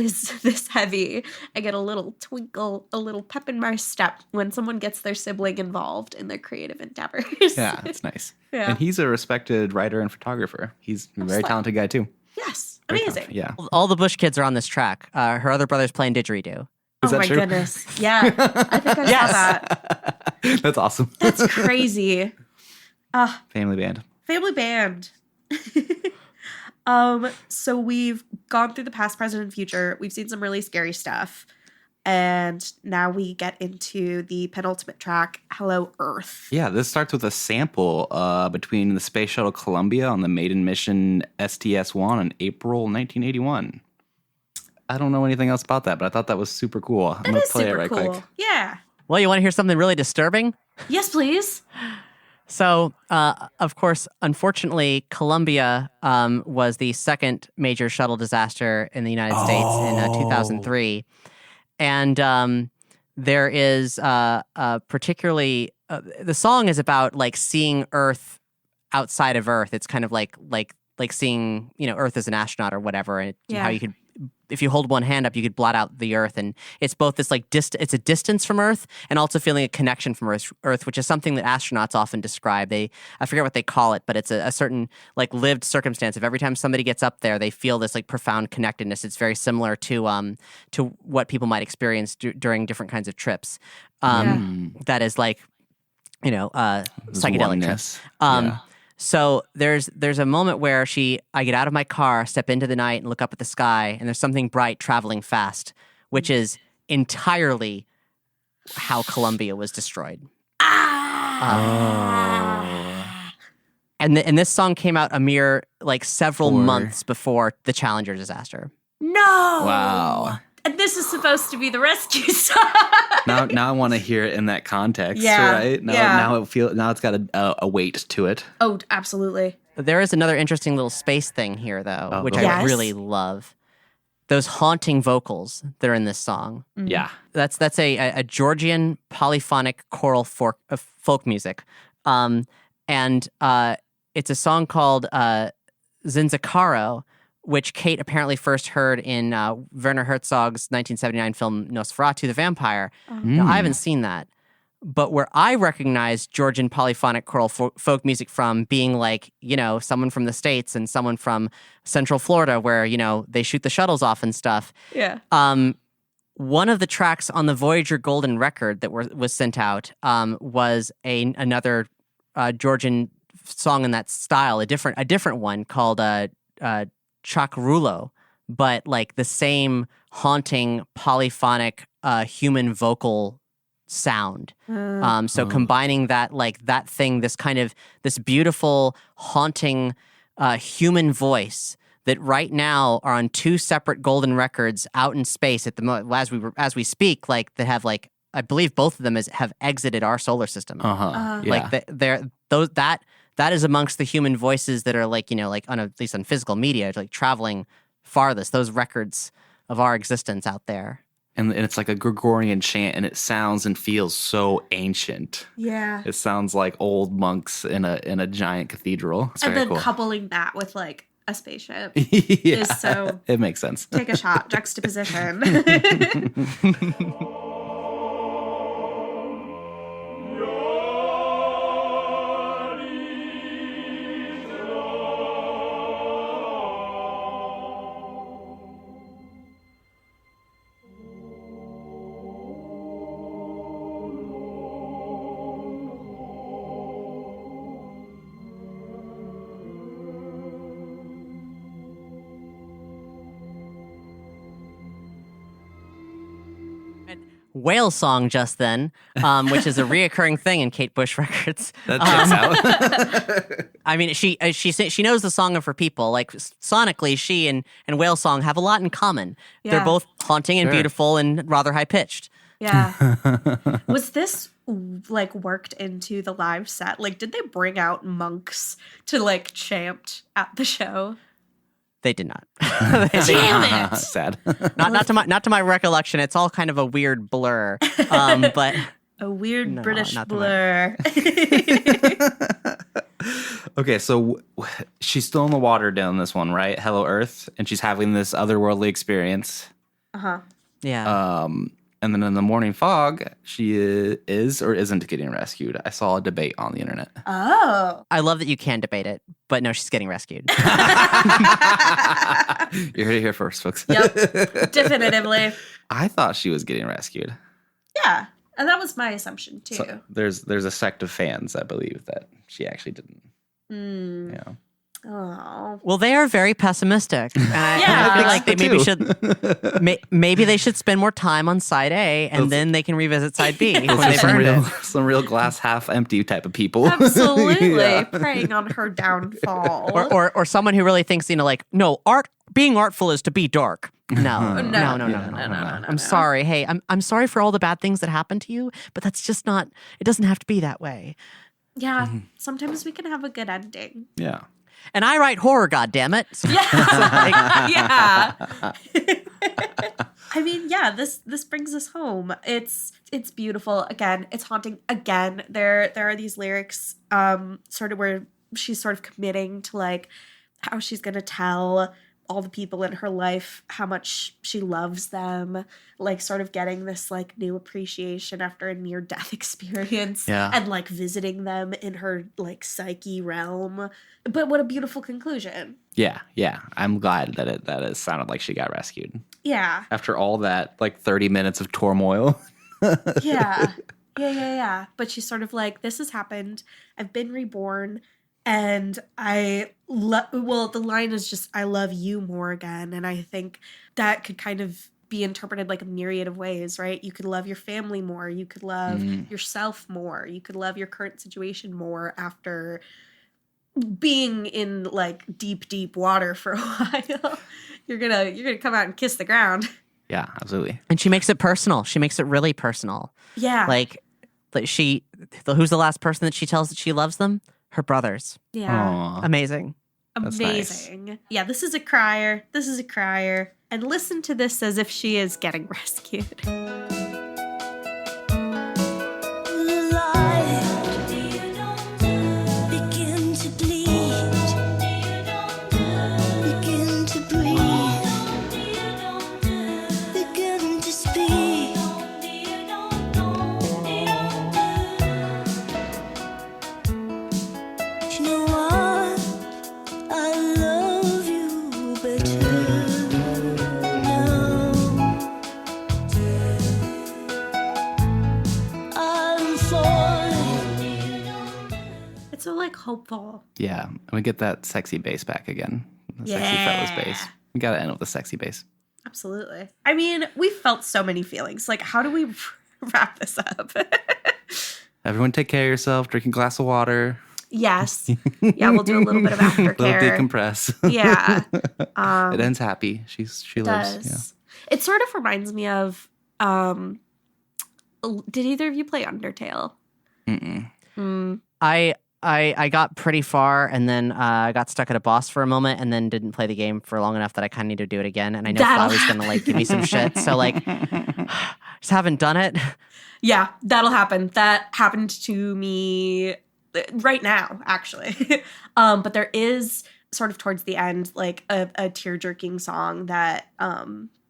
this heavy, I get a little twinkle, a little pep in my step when someone gets their sibling involved in their creative endeavors. Yeah, it's nice. Yeah. And he's a respected writer and photographer. He's a very talented guy too. Yes, Very amazing. talented, yeah. All the Bush kids are on this track. Her other brother's playing didgeridoo. Is Oh that my true? goodness. Yeah, I think I saw that. That's awesome. That's crazy. Family band. Family band. So we've gone through the past, present, and future. We've seen some really scary stuff. And now we get into the penultimate track, Hello, Earth. Yeah, this starts with a sample between the Space Shuttle Columbia on the maiden mission STS-1 in April 1981. I don't know anything else about that, but I thought that was super cool. I'm going to play it right quick. Yeah. Well, you want to hear something really disturbing? Yes, please. So, of course, unfortunately, Columbia was the second major shuttle disaster in the United States in 2003. And there is particularly the song is about like seeing Earth outside of Earth. It's kind of like seeing, Earth as an astronaut or whatever, and how you could, if you hold one hand up, you could blot out the Earth. And it's both this like it's a distance from Earth and also feeling a connection from Earth, which is something that astronauts often describe. I forget what they call it, but it's a certain like lived circumstance of every time somebody gets up there, they feel this like profound connectedness. It's very similar to what people might experience during different kinds of trips. That is like, psychedelic trips. So there's a moment where I get out of my car, step into the night, and look up at the sky, and there's something bright traveling fast, which is entirely how Columbia was destroyed. And this song came out a mere like several months before the Challenger disaster. No. Wow. And this is supposed to be the rescue song. Now I want to hear it in that context, Yeah, right? yeah. Now it's got a weight to it. Oh, absolutely. There is another interesting little space thing here, though, which go I ahead. really love. Those haunting vocals that are in this song. Yeah. That's a Georgian polyphonic choral folk music. And it's a song called Zinzakaro, which Kate apparently first heard in Werner Herzog's 1979 film Nosferatu the Vampire. Now, I haven't seen that. But where I recognize Georgian polyphonic choral folk music from being like, someone from the States and someone from Central Florida where, they shoot the shuttles off and stuff. Yeah. One of the tracks on the Voyager Golden Record that was sent out was another Georgian song in that style, a different one called Chakrulo, but like the same haunting polyphonic human vocal sound. So combining that thing, this beautiful haunting human voice that right now are on two separate golden records out in space at the as we speak, like that have like I believe both of them have exited our solar system. Yeah. Like that is amongst the human voices that are like, at least on physical media, like traveling farthest, those records of our existence out there. and it's like a Gregorian chant, and it sounds and feels so ancient. Yeah. It sounds like old monks in a giant cathedral. It's And very then cool. coupling that with like a spaceship Yeah, is so it makes sense. take a shot, juxtaposition. Whale song just then, which is a reoccurring thing in Kate Bush records. That checks out. I mean, she knows the song of her people. Like sonically, she and Whale song have a lot in common. Yeah. They're both haunting and Sure. beautiful and rather high pitched. Yeah. Was this like worked into the live set? Like, did they bring out monks to like chant at the show? They did not. Damn it! Sad. Not to my recollection. It's all kind of a weird blur. But A weird No, British not the blur. Okay, so she's still in the water down this one, right? Hello Earth, and she's having this otherworldly experience. yeah, And then in the morning fog, she is or isn't getting rescued. I saw a debate on the internet. Oh. I love that you can debate it, but no, she's getting rescued. You heard it here first, folks. Yep. Definitively. I thought she was getting rescued. Yeah. And that was my assumption too. So there's a sect of fans that believe that she actually didn't. Yeah. Oh. Well, they are very pessimistic. And I Yeah. feel like they maybe Too. should maybe they should spend more time on side A and then they can revisit side B when Those are they've earned it. some real glass half empty type of people. Absolutely. Yeah. Preying on her downfall. Or someone who really thinks, like, no, being artful is to be dark. No. No. No. No. I'm sorry. Hey, I'm sorry for all the bad things that happened to you, but that's just not, it doesn't have to be that way. Yeah. Sometimes we can have a good ending. Yeah. And I write horror, goddammit. So, Yeah. I mean, yeah, this brings us home. It's beautiful. Again, it's haunting. Again, there are these lyrics sort of where she's sort of committing to like how she's going to tell all the people in her life how much she loves them, like sort of getting this like new appreciation after a near death experience. Yeah. And like visiting them in her like psyche realm. But what a beautiful conclusion. Yeah. I'm glad that it sounded like she got rescued. Yeah. After all that, like 30 minutes of turmoil. Yeah. Yeah. But she's sort of like, this has happened. I've been reborn. And the line is just, I love you more again. And I think that could kind of be interpreted like a myriad of ways, right? You could love your family more. You could love yourself more. You could love your current situation more after being in like deep, deep water for a while. You're gonna come out and kiss the ground. Yeah, absolutely. and she makes it personal. She makes it really personal. Yeah. Like who's the last person that she tells that she loves them? Her brothers. Yeah. Aw. Amazing. That's Amazing. Yeah, this is a crier. And listen to this as if she is getting rescued. Begin to bleed. Begin to breathe. Begin to speak. You know what? I love you better now. I'm falling. It's so like hopeful. Yeah. And we get that sexy bass back again. The sexy Yeah. fellas bass. We gotta end with the sexy bass. Absolutely. I mean, we felt so many feelings. Like, how do we wrap this up? Everyone take care of yourself, drink a glass of water, Yes. Yeah, we'll do a little bit of little aftercare. decompress. Yeah. It ends happy. She lives. Yeah. Does. It sort of reminds me of did either of you play Undertale? Mm-mm. Mm. I I got pretty far and then I got stuck at a boss for a moment and then didn't play the game for long enough that I kind of need to do it again. And I know Flowey's going to like give me some shit. So like, just haven't done it. Yeah, that'll happen. That happened to me right now, actually. But there is sort of towards the end, like a tear-jerking song that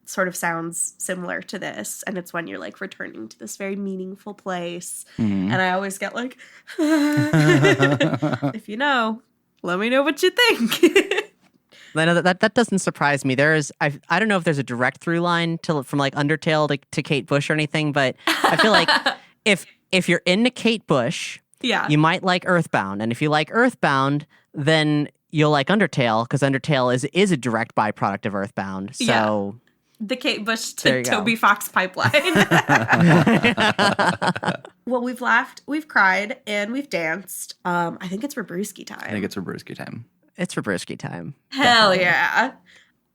sort of sounds similar to this. And it's when you're like returning to this very meaningful place. And I always get like, if you know, let me know what you think. I know that doesn't surprise me. I don't know if there's a direct through line from like Undertale to Kate Bush or anything, but I feel like if you're into Kate Bush, you might like Earthbound, and if you like Earthbound, then you'll like Undertale because Undertale is a direct byproduct of Earthbound. So the Kate Bush to Toby Fox pipeline. Well, we've laughed, we've cried, and we've danced. I think it's Rabruski time. It's Rabruski time. Hell yeah.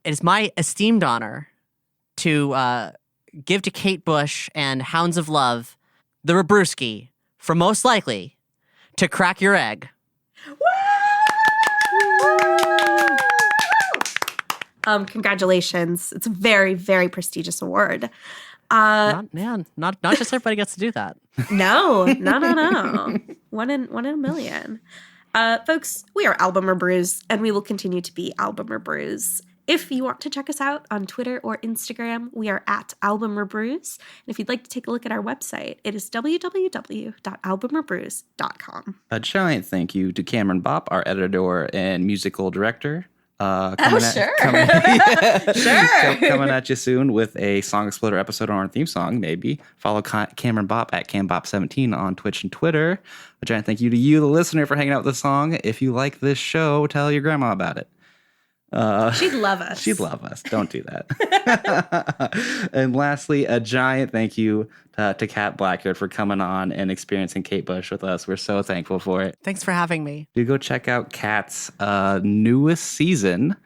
It is my esteemed honor to give to Kate Bush and Hounds of Love the Rabruski for most likely to crack your egg. Congratulations. It's a very, very prestigious award. Not just everybody gets to do that. No. One in a million. Folks, we are Album or Brews, and we will continue to be Album or Brews. If you want to check us out on Twitter or Instagram, we are at Album or Brews. And if you'd like to take a look at our website, it is www.albumorbrews.com. A giant thank you to Cameron Bopp, our editor and musical director. Coming at you soon with a Song Exploder episode on our theme song, maybe. Follow Cameron Bopp at CamBop17 on Twitch and Twitter. A giant thank you to you, the listener, for hanging out with the song. If you like this show, tell your grandma about it. She'd love us. She'd love us. Don't do that. And lastly, a giant thank you to Kat Blackard for coming on and experiencing Kate Bush with us. We're so thankful for it. Thanks for having me. Do go check out Kat's newest season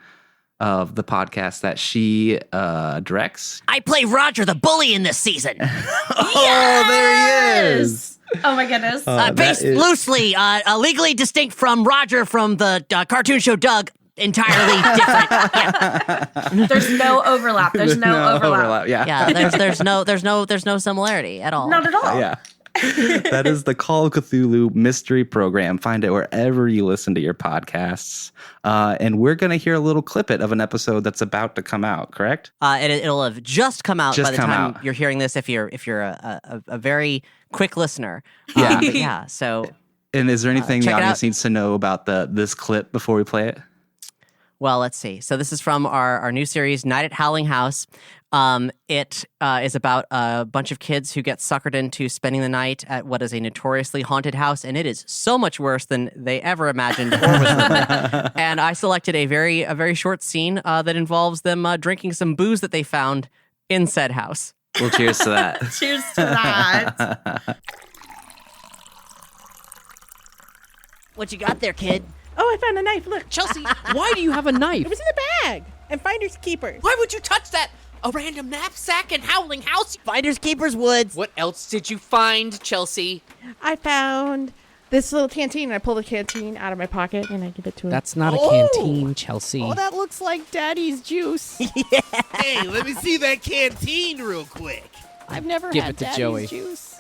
of the podcast that she directs. I play Roger the Bully in this season. Oh, there he is. Oh my goodness. Based loosely, legally distinct from Roger from the cartoon show Doug. Entirely different. Yeah. There's no overlap. There's no overlap. Yeah. There's no similarity at all. Not at all. Yeah. That is the Call of Cthulhu mystery program. Find it wherever you listen to your podcasts. And we're going to hear a little clip of an episode that's about to come out, correct? It'll have just come out by the time you're hearing this if you're a very quick listener. Yeah. So. And is there anything the audience out. needs to know about this clip before we play it? Well, let's see. So this is from our new series, Night at Howling House. It is about a bunch of kids who get suckered into spending the night at what is a notoriously haunted house, and it is so much worse than they ever imagined or was rumored. And I selected a very short scene that involves them drinking some booze that they found in said house. Well, cheers to that. Cheers to that. What you got there, kid? Oh, I found a knife. Look. Chelsea, why do you have a knife? It was in the bag. And finders keepers. Why would you touch that? A random knapsack in Howling House? Finders keepers woods. What else did you find, Chelsea? I found this little canteen. And I pull the canteen out of my pocket and I give it to him. That's not a canteen, Chelsea. Oh, that looks like Daddy's juice. Yeah. Hey, let me see that canteen real quick. I've never Give had it to Daddy's Joey. juice.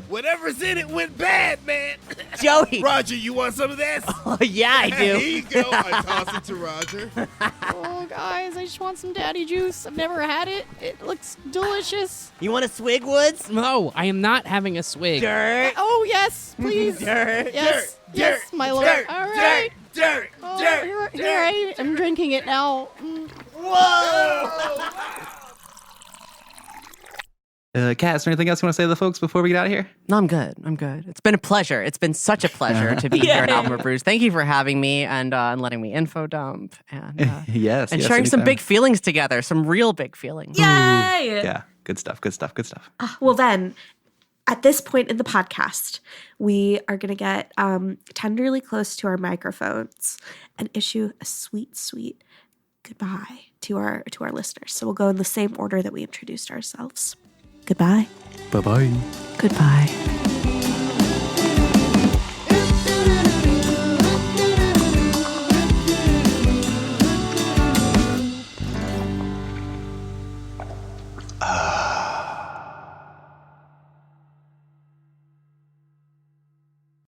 Whatever's in it went bad, man. Joey. Roger, you want some of this? Oh, yeah, I do. Here you go. I toss it to Roger. Oh, guys, I just want some Daddy juice. I've never had it. It looks delicious. You want a swig, Woods? No, I am not having a swig. Dirt. Oh, yes, please. Dirt. Yes, Dirt. yes, Dirt. my lord. Dirt. All right. Dirt. Oh, Dirt. here I am drinking it now. Whoa! Kat, is there anything else you want to say to the folks before we get out of here? No, I'm good. It's been a pleasure. It's been such a pleasure to be here at Album Brews. Thank you for having me and letting me info dump and yes, and sharing some big feelings together, some real big feelings. Yay! Yeah, good stuff. Well, then, at this point in the podcast, we are going to get tenderly close to our microphones and issue a sweet, sweet goodbye to our listeners. So we'll go in the same order that we introduced ourselves. Goodbye. Bye-bye. Goodbye.